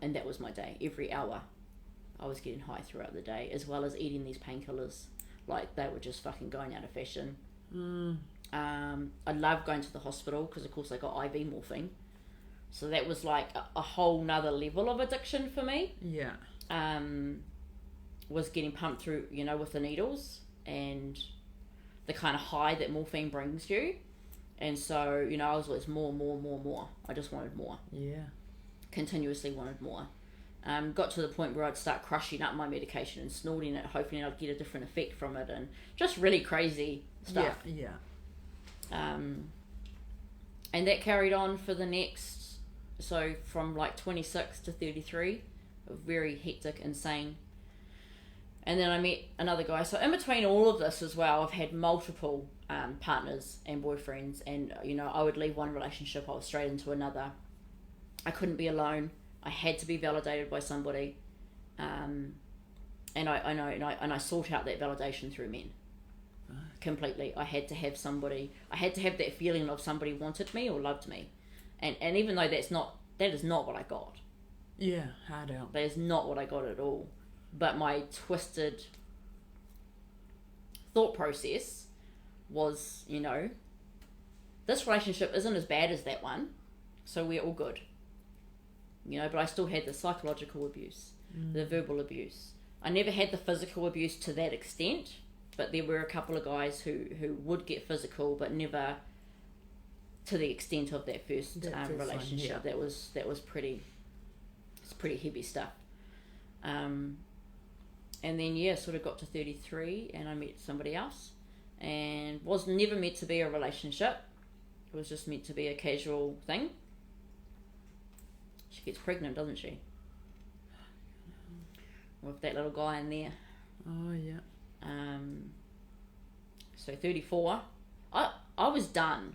And that was my day. Every hour I was getting high throughout the day, as well as eating these painkillers. Like, they were just fucking going out of fashion. I loved going to the hospital because, of course, I got IV morphine. So that was like a whole nother level of addiction for me. Yeah. Was getting pumped through, you know, with the needles and the kind of high that morphine brings you. And so, you know, I was always more. I just wanted more. Yeah. Continuously wanted more. Got to the point where I'd start crushing up my medication and snorting it, hoping I'd get a different effect from it, and just really crazy stuff. Yeah. And that carried on for the next, so from like 26 to 33, very hectic, insane. And then I met another guy. So in between all of this as well, I've had multiple partners and boyfriends, and, you know, I would leave one relationship, I was straight into another. I couldn't be alone. I had to be validated by somebody, and I sought out that validation through men. Completely. I had to have somebody. I had to have that feeling of somebody wanted me or loved me, and even though that is not what I got. Yeah, hard out. That is not what I got at all. But my twisted thought process was, you know, this relationship isn't as bad as that one, so we're all good. You know, but I still had the psychological abuse, the verbal abuse. I never had the physical abuse to that extent, but there were a couple of guys who would get physical, but never to the extent of that first relationship. One, yeah. That was pretty heavy stuff. And then, yeah, sort of got to 33 and I met somebody else, and was never meant to be a relationship. It was just meant to be a casual thing. She gets pregnant, doesn't she? With that little guy in there. Oh, yeah. So 34, I was done.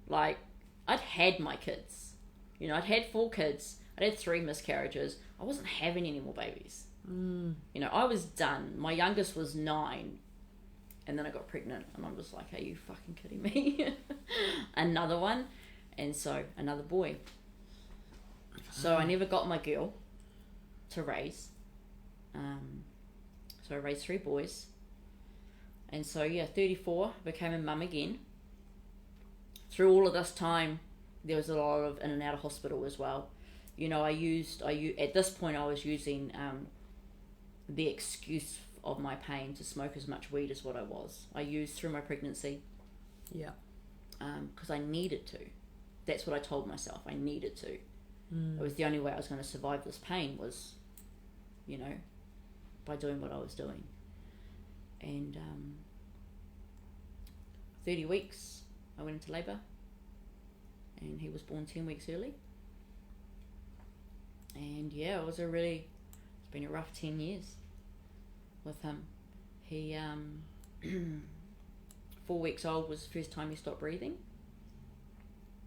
Like, I'd had my kids. You know, I'd had 4 kids. I'd had 3 miscarriages. I wasn't having any more babies. You know, I was done. My youngest was 9, and then I got pregnant, and I'm just like, are you fucking kidding me? Another one, and so another boy. So I never got my girl to raise. So I raised 3 boys. And so, yeah, 34, became a mum again. Through all of this time, there was a lot of in and out of hospital as well. You know, at this point I was using the excuse of my pain to smoke as much weed as what I was. I used through my pregnancy. Yeah. Because I needed to. That's what I told myself. I needed to. It was the only way I was going to survive this pain was, you know, by doing what I was doing. And 30 weeks I went into labour, and he was born 10 weeks early. And yeah, it's been a rough 10 years with him. He 4 weeks old was the first time he stopped breathing,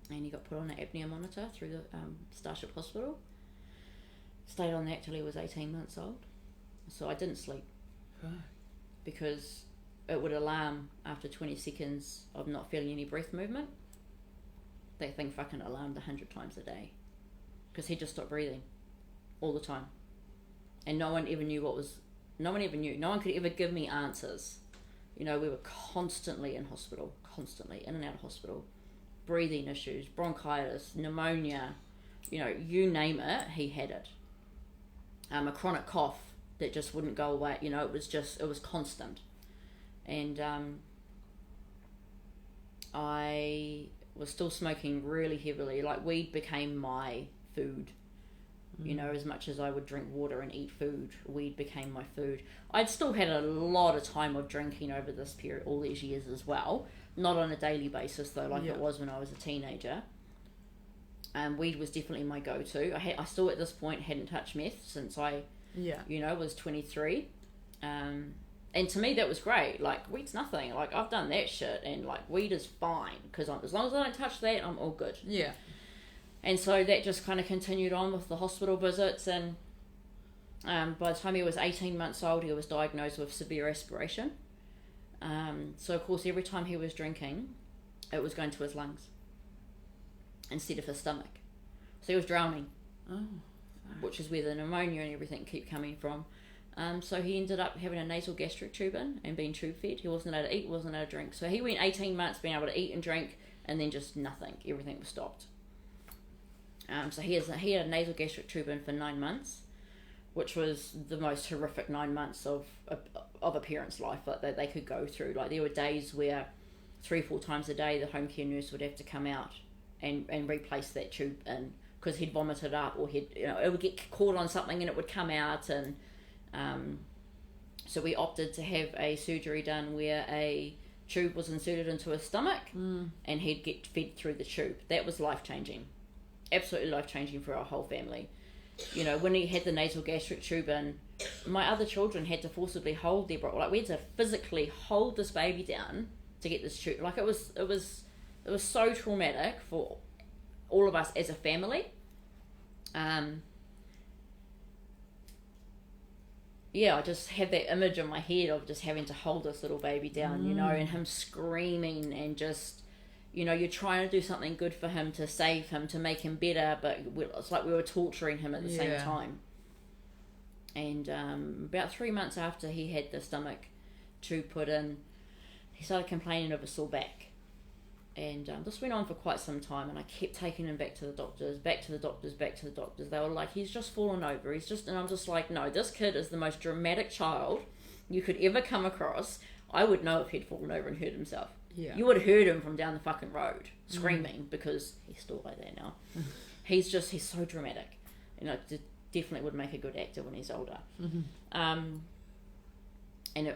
and he got put on an apnea monitor through the Starship Hospital. Stayed on that till he was 18 months old. So I didn't sleep. Because it would alarm after 20 seconds of not feeling any breath movement. That thing fucking alarmed 100 times a day. Because he just stopped breathing all the time. And no one ever knew. No one could ever give me answers. You know, we were constantly in hospital, constantly in and out of hospital. breathing issues, bronchitis, pneumonia, you name it, he had it. A chronic cough that just wouldn't go away. It was constant. And I was still smoking really heavily. Like, weed became my food. As much as I would drink water and eat food, weed became my food. I'd still had a lot of time of drinking over this period, all these years as well. Not on a daily basis, though, like it was when I was a teenager. Weed was definitely my go-to. I still, at this point, hadn't touched meth since I, was 23. And to me, that was great. Like, weed's nothing. Like, I've done that shit, and, like, weed is fine. Because as long as I don't touch that, I'm all good. Yeah. And so that just kind of continued on with the hospital visits. And by the time he was 18 months old, he was diagnosed with severe aspiration. So, of course, every time he was drinking, it was going to his lungs instead of his stomach. So he was drowning, which is where the pneumonia and everything kept coming from. So he ended up having a nasal gastric tube in and being tube fed. He wasn't able to eat, wasn't able to drink. So he went 18 months being able to eat and drink, and then just nothing. Everything was stopped. So he had a nasal gastric tube in for 9 months, which was the most horrific 9 months of a parent's life that they could go through. Like, there were days where 3-4 times a day the home care nurse would have to come out and replace that tube in, because he'd vomited up, or it would get caught on something and it would come out. And so we opted to have a surgery done where a tube was inserted into his stomach, and he'd get fed through the tube. That was life-changing. Absolutely life-changing for our whole family. When he had the nasal gastric tube in, my other children had to forcibly hold their breath. Like, we had to physically hold this baby down to get this tube. Like, it was so traumatic for all of us as a family. I just had that image in my head of just having to hold this little baby down, and him screaming, and just, you're trying to do something good for him, to save him, to make him better, but it's like we were torturing him at the same time. And about 3 months after he had the stomach tube put in, he started complaining of a sore back. And this went on for quite some time, and I kept taking him back to the doctors. They were like, he's just fallen over. And I'm just like, no, this kid is the most dramatic child you could ever come across. I would know if he'd fallen over and hurt himself. Yeah. You would have heard him from down the fucking road screaming, because he's still like that now. He's so dramatic. Definitely would make a good actor when he's older. And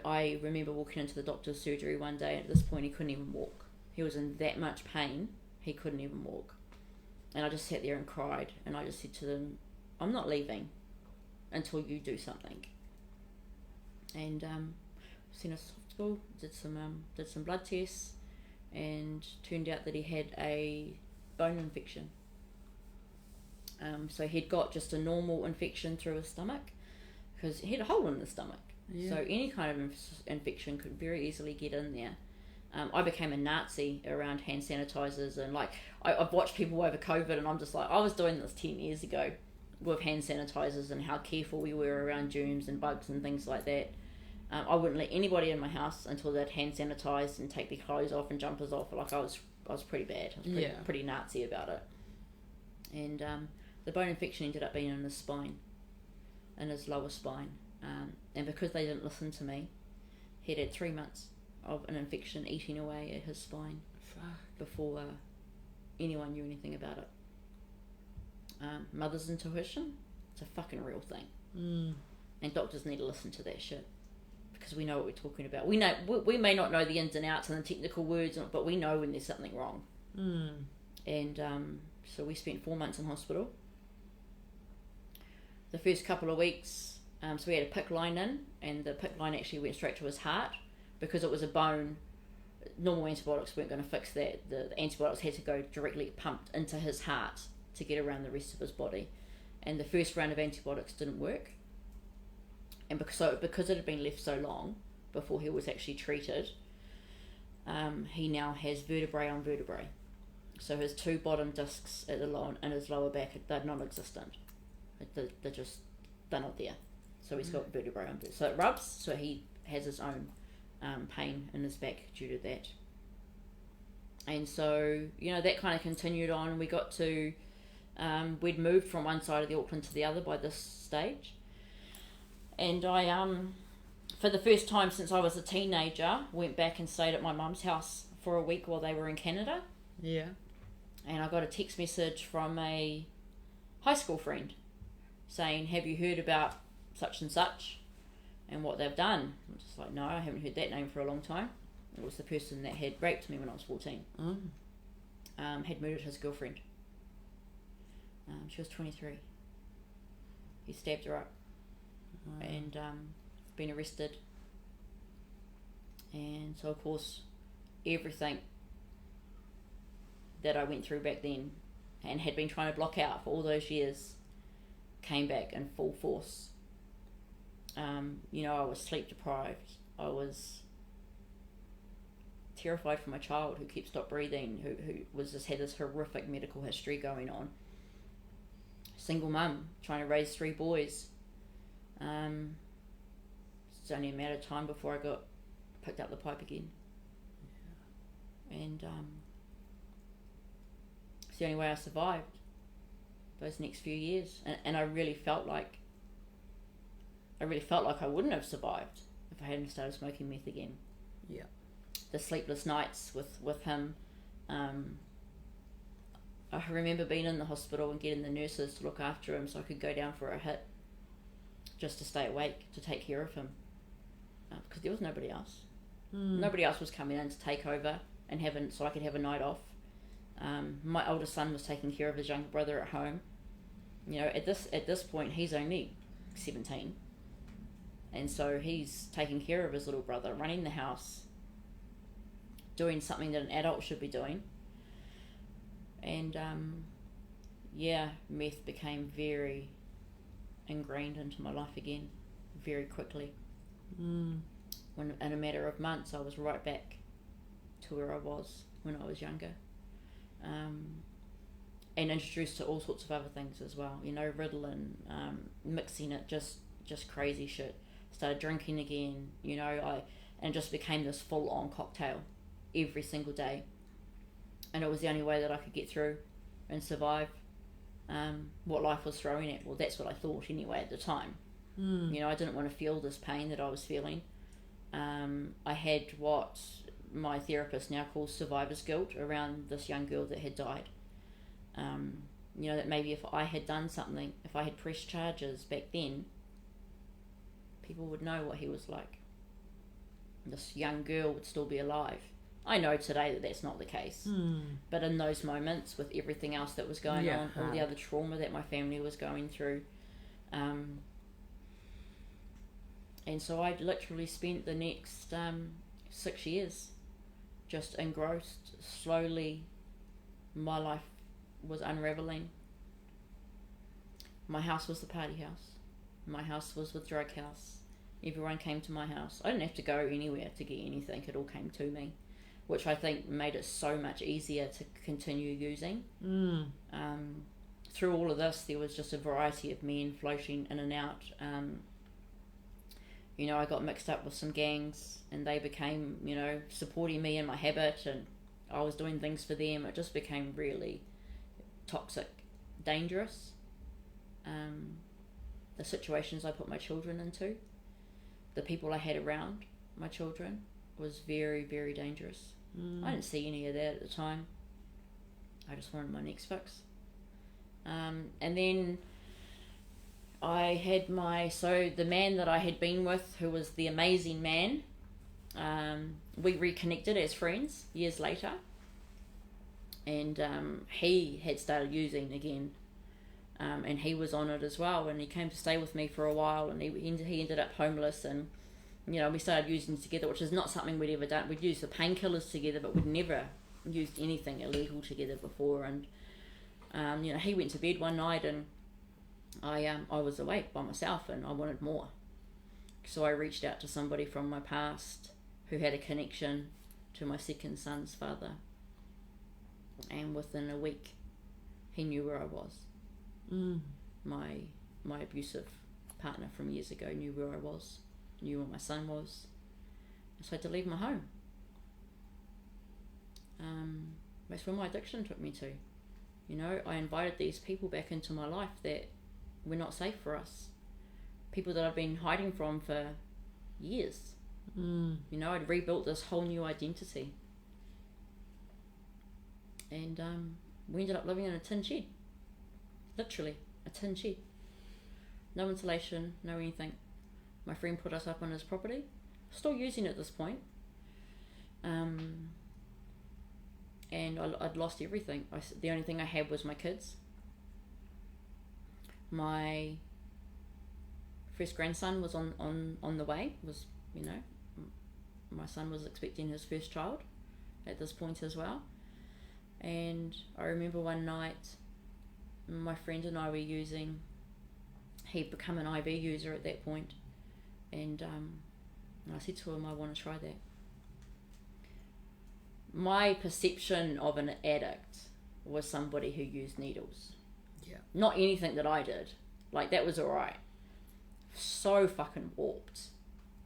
I remember walking into the doctor's surgery one day, and at this point he couldn't even walk. He was in that much pain, he couldn't even walk. And I just sat there and cried, and I just said to them, I'm not leaving until you do something. And sent us to hospital, did some blood tests, and turned out that he had a bone infection. So he'd got just a normal infection through his stomach, because he had a hole in the stomach. So any kind of infection could very easily get in there. I became a Nazi around hand sanitizers, and like I've watched people over COVID, and I'm just like, I was doing this 10 years ago with hand sanitizers and how careful we were around germs and bugs and things like that. I wouldn't let anybody in my house until they'd hand sanitized and take their clothes off and jumpers off. Like, I was pretty bad. I was pretty Nazi about it. And the bone infection ended up being in his spine, in his lower spine. And because they didn't listen to me, he'd had 3 months of an infection eating away at his spine before anyone knew anything about it. Mother's intuition, it's a fucking real thing. And doctors need to listen to that shit, because we know what we're talking about. We know, we may not know the ins and outs and the technical words, but we know when there's something wrong. And so we spent 4 months in hospital. The first couple of weeks, so we had a PICC line in, and the PICC line actually went straight to his heart. Because it was a bone, normal antibiotics weren't going to fix that. The antibiotics had to go directly pumped into his heart to get around the rest of his body. And the first round of antibiotics didn't work. And because it had been left so long before he was actually treated, he now has vertebrae on vertebrae. So his 2 bottom discs at in his lower back, they're non-existent. They're not there. So he's got vertebrae on vertebrae. So it rubs, so he has his own pain in his back due to that. And so, you know, that kind of continued on. We got to, we'd moved from one side of the Auckland to the other by this stage. And I, for the first time since I was a teenager, went back and stayed at my mum's house for a week while they were in Canada. Yeah. And I got a text message from a high school friend saying, have you heard about such and such and what they've done? I'm just like, no, I haven't heard that name for a long time. It was the person that had raped me when I was 14. Had murdered his girlfriend. She was 23. He stabbed her up and been arrested. And so, of course, everything that I went through back then and had been trying to block out for all those years came back in full force. You know, I was sleep deprived. I was terrified for my child who kept stop breathing, who had this horrific medical history going on. Single mum, trying to raise 3 boys. It's only a matter of time before I got picked up the pipe again. Yeah. And it's the only way I survived those next few years. And I really felt like I wouldn't have survived if I hadn't started smoking meth again. Yeah. The sleepless nights with him. I remember being in the hospital and getting the nurses to look after him so I could go down for a hit just to stay awake, to take care of him. Because there was nobody else. Nobody else was coming in to take over and so I could have a night off. My older son was taking care of his younger brother at home. You know, at this point, he's only 17. And so he's taking care of his little brother, running the house, doing something that an adult should be doing. And, meth became very ingrained into my life again, very quickly. When in a matter of months, I was right back to where I was when I was younger. And introduced to all sorts of other things as well. You know, Ritalin, mixing it, just crazy shit. Started drinking again, you know, and just became this full-on cocktail every single day. And it was the only way that I could get through and survive what life was throwing at. Well, that's what I thought anyway at the time. You know, I didn't want to feel this pain that I was feeling. I had what my therapist now calls survivor's guilt around this young girl that had died. You know, that maybe if I had done something, if I had pressed charges back then, people would know what he was like. This young girl would still be alive. I know today that that's not the case. But in those moments, with everything else that was going on, all the other trauma that my family was going through, and so I literally spent the next 6 years just engrossed. Slowly, my life was unraveling. My house was the party house. My house was the drug house. Everyone came to my house. I didn't have to go anywhere to get anything. It all came to me, which I think made it so much easier to continue using. Through all of this, there was just a variety of men floating in and out. You know, I got mixed up with some gangs and they became, you know, supporting me in my habit, and I was doing things for them. It just became really toxic, dangerous. The situations I put my children into, the people I had around my children, was very, very dangerous. I didn't see any of that at the time. I just wanted my next fix. And then I had the man that I had been with, who was the amazing man, we reconnected as friends years later. And he had started using again. And he was on it as well, and he came to stay with me for a while, and he ended up homeless, and you know, we started using together, which is not something we'd ever done. We'd used the painkillers together, but we'd never used anything illegal together before. And you know, he went to bed one night, and I was awake by myself, and I wanted more. So I reached out to somebody from my past who had a connection to my second son's father, and within a week, he knew where I was. My abusive partner from years ago knew where I was, knew where my son was, so I had to leave my home. That's where my addiction took me to. You know, I invited these people back into my life that were not safe for us. People that I've been hiding from for years. You know, I'd rebuilt this whole new identity. And we ended up living in a tin shed. Literally, a tin shed. No insulation, no anything. My friend put us up on his property. Still using it at this point. And I'd lost everything. The only thing I had was my kids. My first grandson was on the way. Was, you know, my son was expecting his first child at this point as well. And I remember one night, my friend and I were using, he'd become an IV user at that point, and I said to him, I want to try that. My perception of an addict was somebody who used needles. Yeah. Not anything that I did. Like, that was alright. So fucking warped.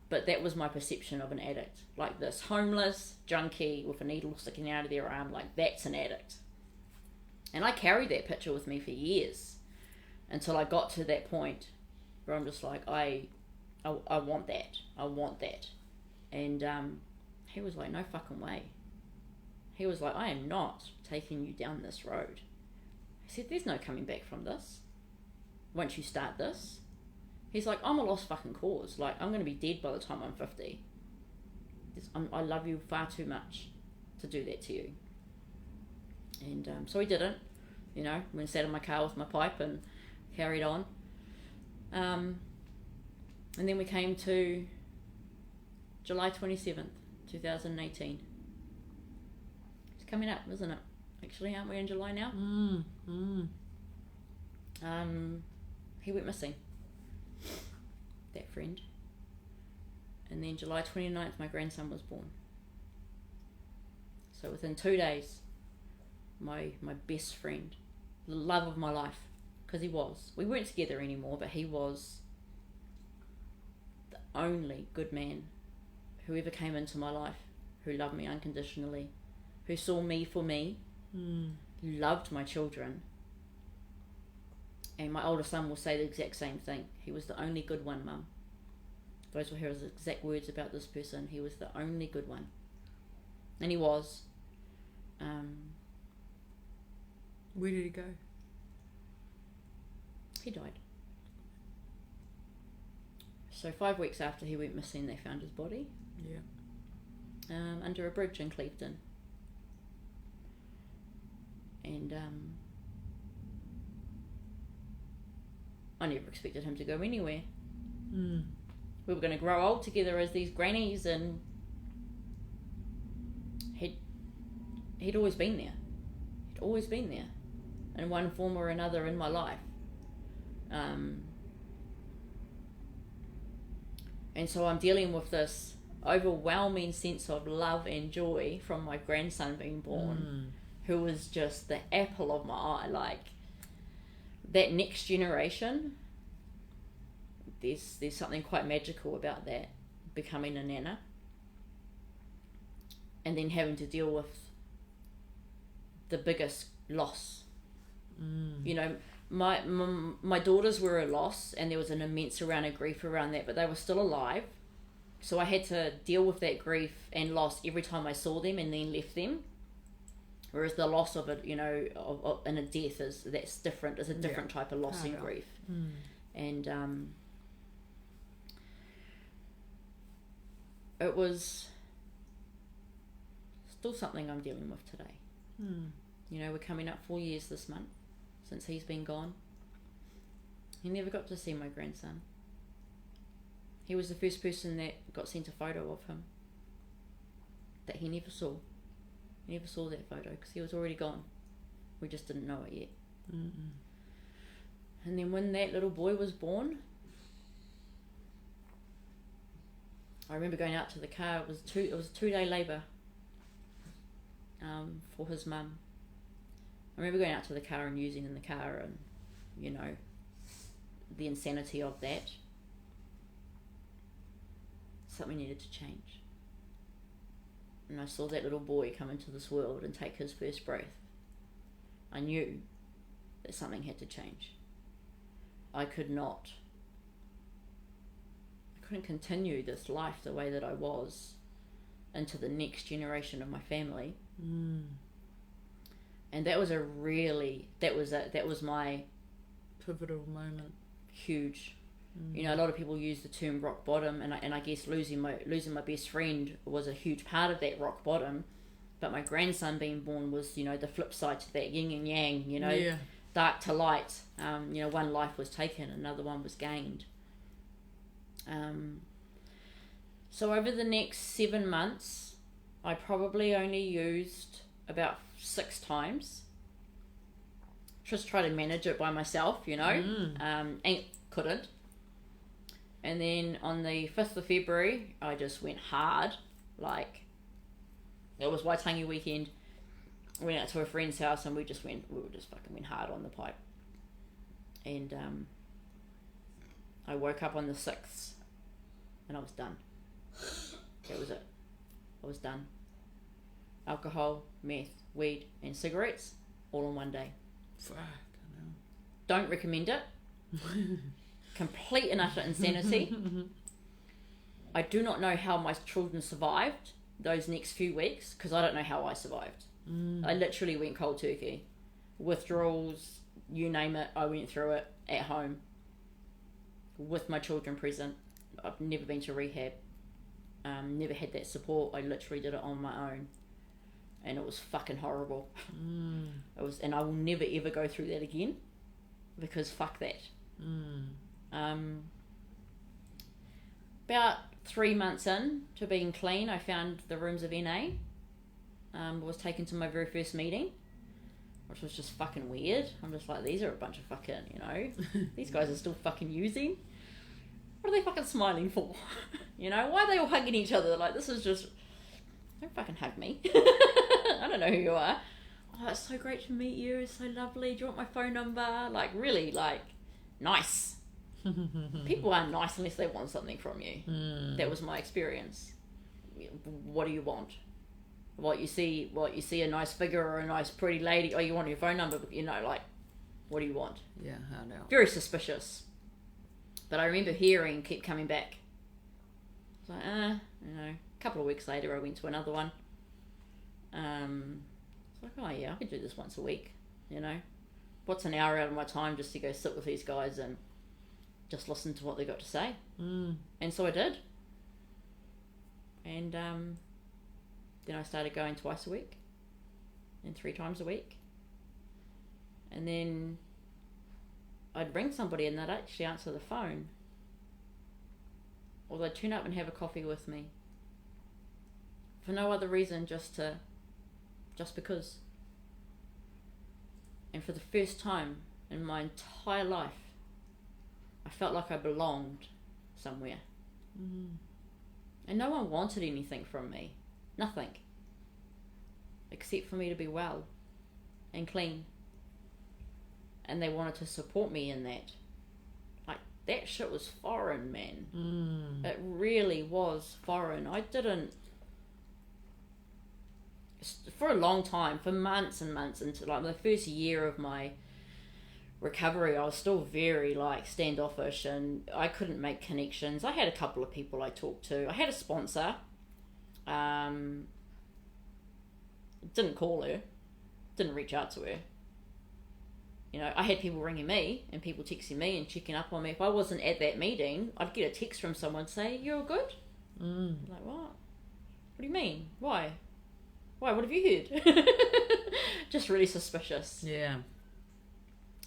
But that was my perception of an addict. Like this homeless junkie with a needle sticking out of their arm, like, that's an addict. And I carried that picture with me for years until I got to that point where I'm just like, I want that. I want that. And he was like, no fucking way. He was like, I am not taking you down this road. I said, there's no coming back from this. Once you start this. He's like, I'm a lost fucking cause. Like, I'm going to be dead by the time I'm 50. I love you far too much to do that to you. And so he didn't. You know, went and sat in my car with my pipe and carried on. And then we came to July 27th, 2018. It's coming up, isn't it? Actually, aren't we in July now? He went missing. That friend. And then July 29th, my grandson was born. So within 2 days, my best friend, the love of my life, because he was. We weren't together anymore, but he was the only good man who ever came into my life, who loved me unconditionally, who saw me for me, loved my children. And my older son will say the exact same thing. He was the only good one, Mum. Those were his exact words about this person. He was the only good one. And he was. Where did he go? He died. So 5 weeks after he went missing, they found his body. Yeah. Under a bridge in Clevedon. And I never expected him to go anywhere. We were going to grow old together as these grannies, and he'd always been there. He'd always been there in one form or another in my life. And so I'm dealing with this overwhelming sense of love and joy from my grandson being born, who was just the apple of my eye. Like, that next generation, there's something quite magical about that, becoming a nana, and then having to deal with the biggest loss. You know, my daughters were a loss, and there was an immense amount of grief around that, but they were still alive, so I had to deal with that grief and loss every time I saw them and then left them. Whereas the loss of it, you know, in a death that's different. It's a different type of loss and grief. And it was still something I'm dealing with today. You know, we're coming up 4 years this month since he's been gone. He never got to see my grandson. He was the first person that got sent a photo of him that he never saw. He never saw that photo because he was already gone. We just didn't know it yet. And then when that little boy was born, I remember going out to the car. It was a 2-day labour for his mum. I remember going out to the car and using in the car, and, you know, the insanity of that. Something needed to change. and I saw that little boy come into this world and take his first breath, I knew that something had to change. I couldn't continue this life the way that I was into the next generation of my family. And that was my pivotal moment. Huge. You know, a lot of people use the term rock bottom, and I guess losing my best friend was a huge part of that rock bottom. But my grandson being born was, you know, the flip side to that, yin and yang. You know, dark to light. You know, one life was taken, another one was gained. So over the next 7 months, I probably only used about 6 times. Just try to manage it by myself, you know, and couldn't. And then on the 5th of February, I just went hard. Like, it was Waitangi weekend. Went out to a friend's house and we just fucking went hard on the pipe. And I woke up on the 6th and I was done. That was it. I was done. Alcohol, meth, weed, and cigarettes, all in one day. Fuck, I know. Don't recommend it. Complete and utter insanity. I do not know how my children survived those next few weeks, because I don't know how I survived. I literally went cold turkey. Withdrawals, you name it, I went through it at home with my children present. I've never been to rehab. Never had that support. I literally did it on my own. And it was fucking horrible. It was, and I will never ever go through that again, because fuck that. About 3 months in to being clean, I found the rooms of NA. Was taken to my very first meeting, which was just fucking weird. I'm just like, these are a bunch of fucking, you know, these guys are still fucking using. What are they fucking smiling for? You know, why are they all hugging each other? Like, this is just, don't fucking hug me. I don't know who you are. Oh, it's so great to meet you. It's so lovely. Do you want my phone number? Like, really, like, nice. People are nice unless they want something from you. That was my experience. What do you want? You see a nice figure or a nice pretty lady. Oh, you want your phone number? You know, like, what do you want? Yeah, I know. Very suspicious. But I remember hearing keep coming back. It's like, you know. A couple of weeks later, I went to another one. It's like, oh yeah, I could do this once a week. You know, what's an hour out of my time just to go sit with these guys and just listen to what they got to say? And so I did. And then I started going twice a week and 3 times a week. And then I'd ring somebody and they'd actually answer the phone. Or they'd tune up and have a coffee with me. For no other reason, just because. And for the first time in my entire life, I felt like I belonged somewhere. And no one wanted anything from me. Nothing. Except for me to be well and clean. And they wanted to support me in that. Like, that shit was foreign, man. It really was foreign. I didn't... For a long time, for months and months, into like the first year of my recovery, I was still very like standoffish and I couldn't make connections. I had a couple of people I talked to. I had a sponsor. Didn't call her. Didn't reach out to her. You know, I had people ringing me and people texting me and checking up on me. If I wasn't at that meeting, I'd get a text from someone saying, "You're good?" Like, what? What do you mean? Why? What have you heard? Just really suspicious. Yeah.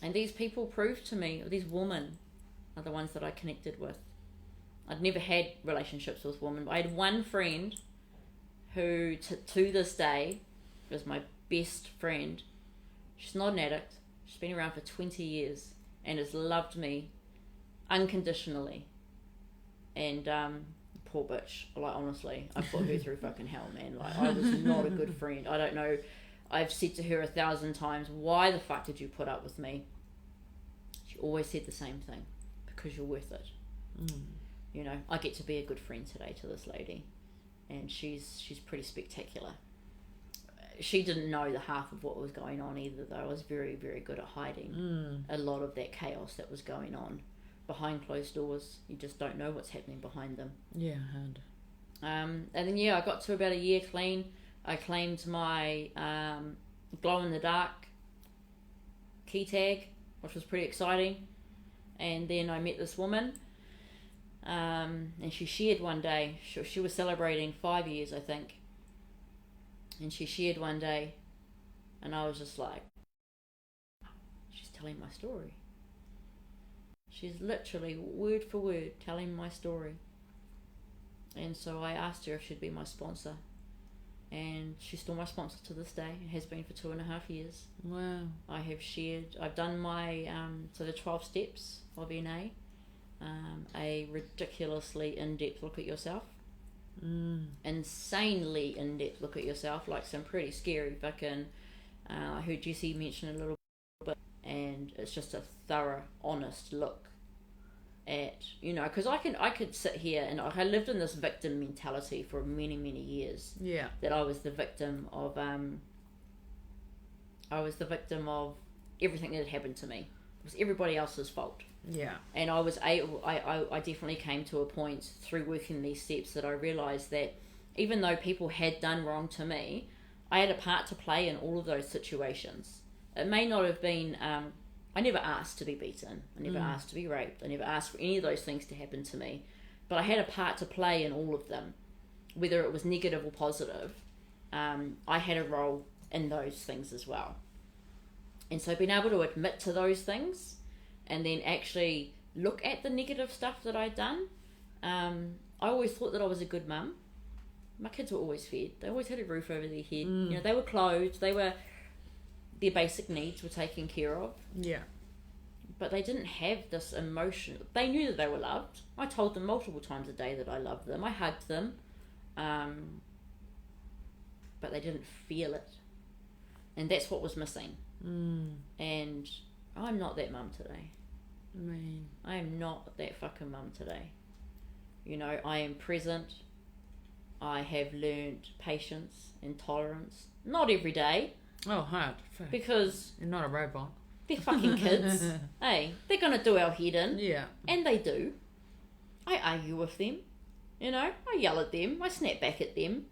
And these people proved to me, these women are the ones that I connected with. I'd never had relationships with women, but I had one friend who, to this day, was my best friend. She's not an addict. She's been around for 20 years and has loved me unconditionally. And, poor bitch. Like, honestly, I put her through fucking hell, man. Like, I was not a good friend. I don't know. I've said to her 1,000 times, why the fuck did you put up with me? She always said the same thing. Because you're worth it. You know, I get to be a good friend today to this lady. and she's pretty spectacular. She didn't know the half of what was going on either, though. I was very, very good at hiding a lot of that chaos that was going on behind closed doors. You just don't know what's happening behind them. Yeah, hard. And then I got to about a year clean. I claimed my glow-in-the-dark key tag, which was pretty exciting. And then I met this woman, and she shared one day, she was celebrating 5 years, I think, and she shared one day, and I was just like, she's telling my story. She's literally word for word telling my story. And so I asked her if she'd be my sponsor, and she's still my sponsor to this day. It has been for 2.5 years. Wow. I've done my so the 12 steps of NA, a ridiculously in-depth look at yourself, insanely in-depth look at yourself, like some pretty scary fucking I heard Jesse mention a little bit, and it's just a thorough, honest look at, because I could sit here, and I lived in this victim mentality for many, many years. Yeah. That I was the victim of everything that had happened to me. It was everybody else's fault. Yeah. And I definitely came to a point through working these steps that I realised that even though people had done wrong to me, I had a part to play in all of those situations. It may not have been, I never asked to be beaten. I never asked to be raped. I never asked for any of those things to happen to me. But I had a part to play in all of them. Whether it was negative or positive, I had a role in those things as well. And so being able to admit to those things and then actually look at the negative stuff that I'd done, I always thought that I was a good mum. My kids were always fed. They always had a roof over their head. They were clothed. Their basic needs were taken care of. Yeah. But they didn't have this emotion. They knew that they were loved. I told them multiple times a day that I loved them. I hugged them. But they didn't feel it. And that's what was missing. And I'm not that mum today. I am not that fucking mum today. I am present. I have learned patience and tolerance. Not every day. Oh, hard. Because you're not a robot. They're fucking kids. Hey, they're going to do our head in. Yeah. And they do. I argue with them. I yell at them. I snap back at them.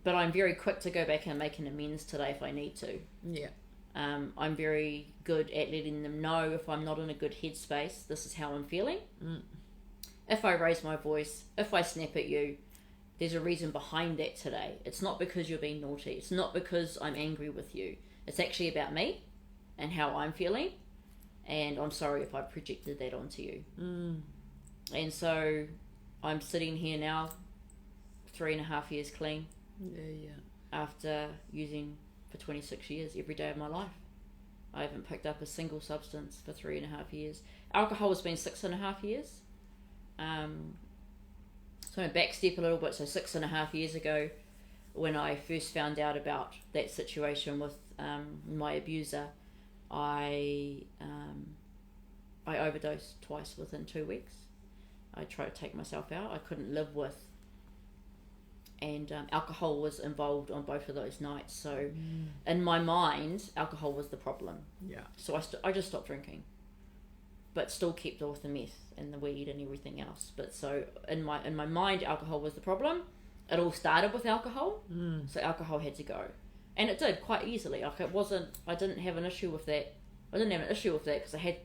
But I'm very quick to go back and make an amends today if I need to. Yeah. I'm very good at letting them know if I'm not in a good headspace, this is how I'm feeling. If I raise my voice, if I snap at you, there's a reason behind that today. It's not because you're being naughty. It's not because I'm angry with you. It's actually about me and how I'm feeling. And I'm sorry if I projected that onto you. And so I'm sitting here now, 3.5 years clean. Yeah. After using for 26 years every day of my life. I haven't picked up a single substance for 3.5 years. Alcohol has been 6.5 years. So I back step a little bit. So 6.5 years ago, when I first found out about that situation with my abuser, I overdosed twice within 2 weeks. I tried to take myself out. I couldn't live with, and alcohol was involved on both of those nights. So in my mind, alcohol was the problem. Yeah. So I just stopped drinking, but still kept with the meth and the weed and everything else. But so in my mind, alcohol was the problem. It all started with alcohol, so alcohol had to go, and it did quite easily. Like I didn't have an issue with that. I didn't have an issue with that because I had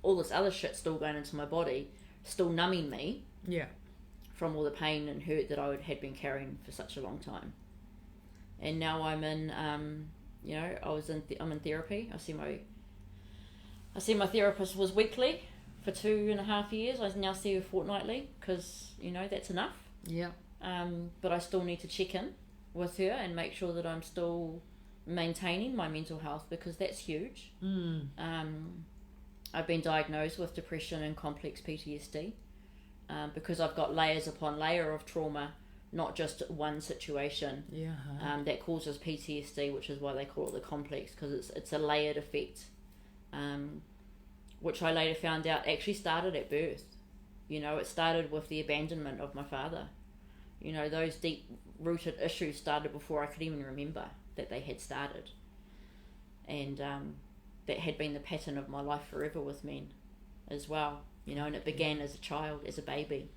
all this other shit still going into my body, still numbing me. Yeah. From all the pain and hurt that I had been carrying for such a long time. And now I'm in, I'm in therapy. I see my therapist was weekly for 2.5 years. I now see her fortnightly because, that's enough. Yeah. But I still need to check in with her and make sure that I'm still maintaining my mental health because that's huge. I've been diagnosed with depression and complex PTSD. Because I've got layers upon layer of trauma, not just one situation that causes PTSD, which is why they call it the complex, because it's a layered effect, which I later found out actually started at birth. It started with the abandonment of my father. You know, those deep-rooted issues started before I could even remember that they had started. And that had been the pattern of my life forever with men as well. You know, and it began as a child, as a baby.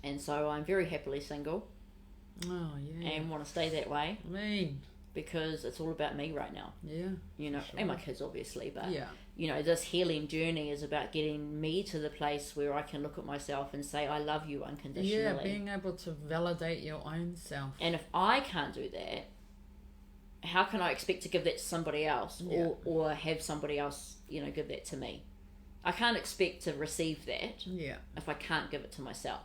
And so I'm very happily single. Oh, yeah. And want to stay that way. Mean. Because it's all about me right now. Yeah. You know, sure. and my kids obviously, but yeah. you know, this healing journey is about getting me to the place where I can look at myself and say, I love you unconditionally. Yeah, being able to validate your own self. And if I can't do that, how can I expect to give that to somebody else, or have somebody else, you know, give that to me? I can't expect to receive that if I can't give it to myself.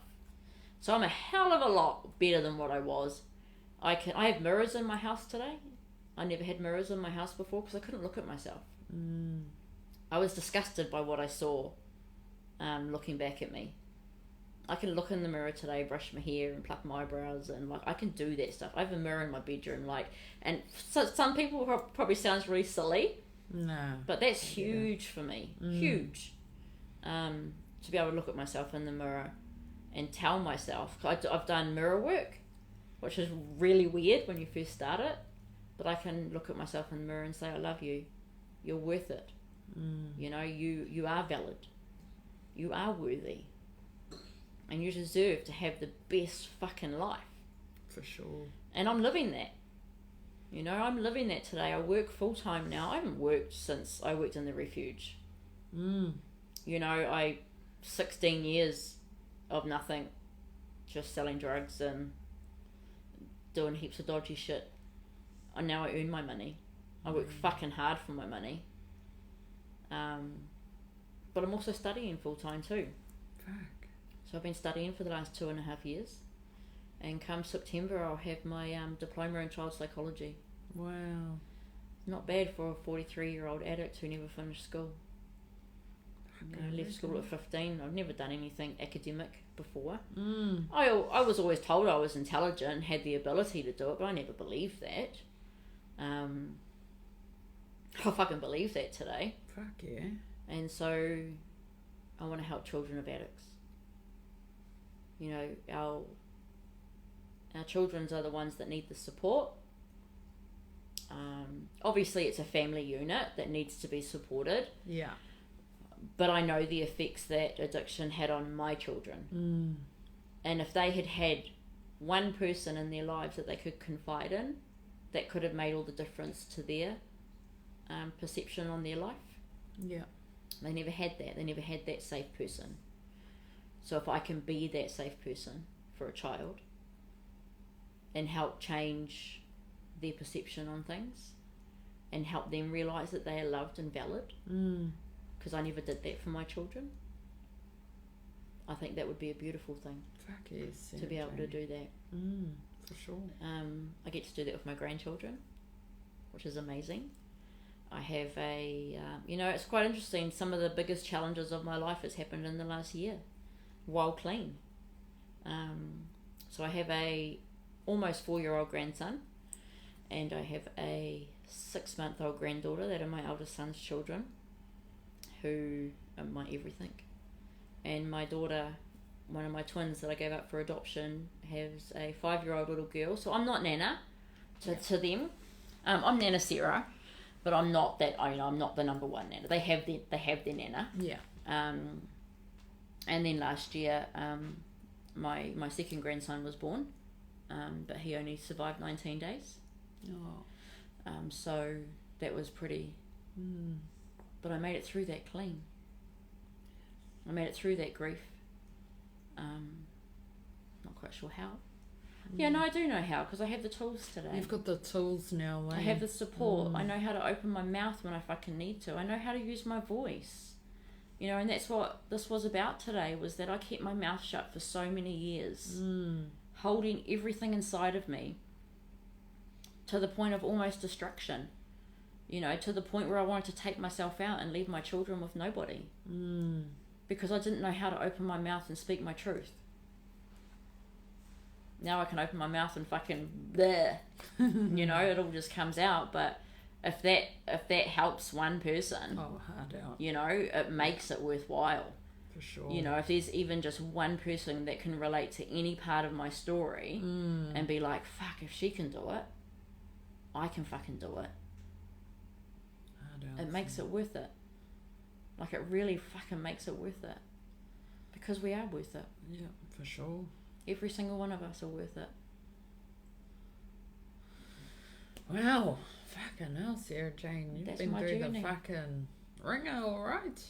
So I'm a hell of a lot better than what I was. I have mirrors in my house today. I never had mirrors in my house before because I couldn't look at myself. I was disgusted by what I saw looking back at me. I can look in the mirror today, brush my hair and pluck my eyebrows, and like I can do that stuff. I have a mirror in my bedroom, like, and so some people probably sounds really silly. No. But that's huge for me. Huge. To be able to look at myself in the mirror and tell myself. I've done mirror work, which is really weird when you first start it. But I can look at myself in the mirror and say, I love you. You're worth it. You know, you are valid. You are worthy. And you deserve to have the best fucking life. For sure. And I'm living that. You know, I'm living that today. I work full time now. I haven't worked since I worked in the refuge. You know, 16 years of nothing, just selling drugs and doing heaps of dodgy shit. And now I earn my money. I work fucking hard for my money. But I'm also studying full time too. Fuck. So I've been studying for the last 2.5 years. And come September, I'll have my diploma in child psychology. Wow. Not bad for a 43-year-old addict who never finished school. I left school at 15. I've never done anything academic before. I was always told I was intelligent, had the ability to do it, but I never believed that. I fucking believe that today. Fuck yeah. And so I want to help children of addicts. You know, our children are the ones that need the support. Obviously it's a family unit that needs to be supported. Yeah. But I know the effects that addiction had on my children. And if they had had one person in their lives that they could confide in, that could have made all the difference to their perception on their life. Yeah. They never had that. They never had that safe person. So if I can be that safe person for a child and help change their perception on things and help them realise that they are loved and valid, because I never did that for my children, I think that would be a beautiful thing. Fuck yes. To be able to do that. For sure. I get to do that with my grandchildren, which is amazing. I have you know, it's quite interesting. Some of the biggest challenges of my life has happened in the last year while clean. So I have a almost 4-year-old grandson, and I have a 6-month-old granddaughter that are my eldest son's children, who are my everything. And my daughter, one of my twins that I gave up for adoption, has a 5-year-old little girl. So I'm not Nana to them. I'm Nana Sarah, but I'm not that. You know, I'm not the number one Nana. They have their Nana. Yeah. And then last year, my second grandson was born, but he only survived 19 days. Oh. So that was pretty. But I made it through that clean. I made it through that grief. Not quite sure how. Yeah, no, I do know how, because I have the tools today. You've got the tools now, eh? I have the support. I know how to open my mouth when I fucking need to. I know how to use my voice. You know, and that's what this was about today, was that I kept my mouth shut for so many years, holding everything inside of me to the point of almost destruction. You know, to the point where I wanted to take myself out and leave my children with nobody. Because I didn't know how to open my mouth and speak my truth. Now I can open my mouth and fucking bleh. You know, it all just comes out. But if that helps one person, hard out. You know, it makes it worthwhile. For For sure. You know, if there's even just one person that can relate to any part of my story and be like, fuck, if she can do it, I can fucking do it. It makes it worth it. Like, it really fucking makes it worth it. Because we are worth it. Yeah, for sure. Every single one of us are worth it. Wow. Fucking hell, Sarah Jane. You've That's been my through journey. the fucking ringer, alright.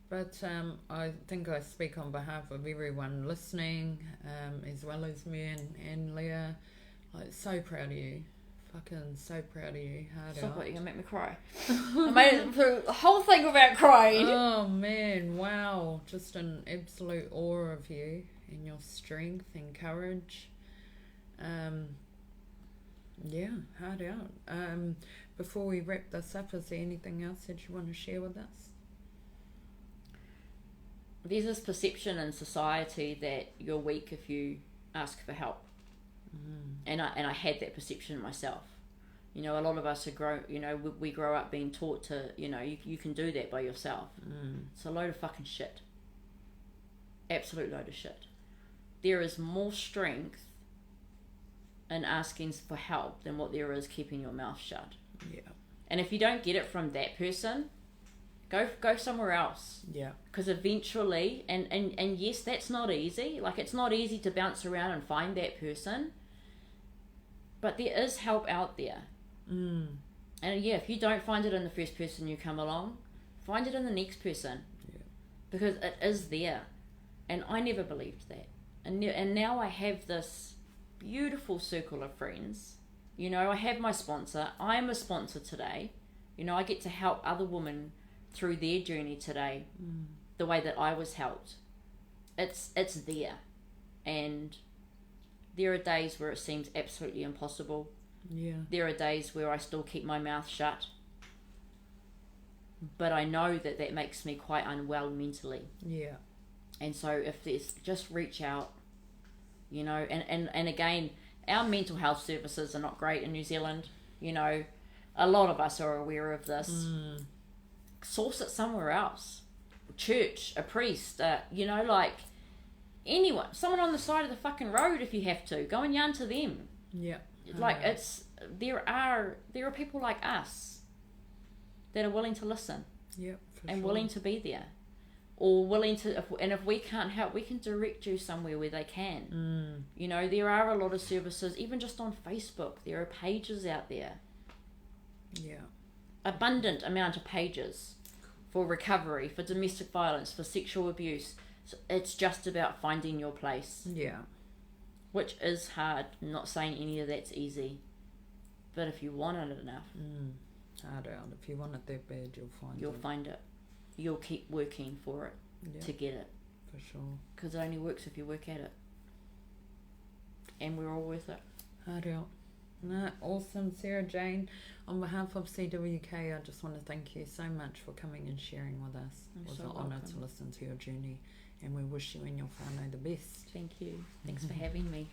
But I think I speak on behalf of everyone listening, as well as me and Leah. Like, so proud of you. Fucking so proud of you. Hard Stop out. it, you're gonna make me cry. I made it through the whole thing without crying. Oh man, wow. Just an absolute awe of you and your strength and courage. Yeah, hard out. Before we wrap this up, is there anything else that you want to share with us? There's this perception in society that you're weak if you ask for help. And I had that perception myself. You know, a lot of us are we grow up being taught to, you know, you can do that by yourself. It's a load of fucking shit. Absolute load of shit. There is more strength in asking for help than what there is keeping your mouth shut. Yeah. And if you don't get it from that person, go somewhere else. Yeah. Because eventually, and yes, that's not easy. Like, it's not easy to bounce around and find that person. But there is help out there. And yeah, if you don't find it in the first person you come along, find it in the next person. Yeah. Because it is there. And I never believed that. And now I have this beautiful circle of friends. You know, I have my sponsor. I'm a sponsor today. You know, I get to help other women through their journey today the way that I was helped. It's there. And there are days where it seems absolutely impossible. Yeah. There are days where I still keep my mouth shut. But I know that makes me quite unwell mentally. Yeah. And so if there's, just reach out, you know, and again, our mental health services are not great in New Zealand. You know, a lot of us are aware of this. Source it somewhere else. Church, a priest, you know, like anyone, someone on the side of the fucking road if you have to. Go and yarn to them. Yeah. Like, there are people like us that are willing to listen. Yeah. And willing to be there. Or willing to, if we can't help, we can direct you somewhere where they can. You know, there are a lot of services, even just on Facebook. There are pages out there. Yeah. Abundant amount of pages for recovery, for domestic violence, for sexual abuse. So it's just about finding your place. Yeah. Which is hard. I'm not saying any of that's easy. But if you want it enough, hard out. If you want it that bad, you'll find it. You'll keep working for it to get it. For sure. Because it only works if you work at it. And we're all worth it. Hard out. No, awesome, Sarah Jane. On behalf of CWK, I just want to thank you so much for coming and sharing with us. It was an honour to listen to your journey, and we wish you and your whānau the best. Thank you. Thanks for having me.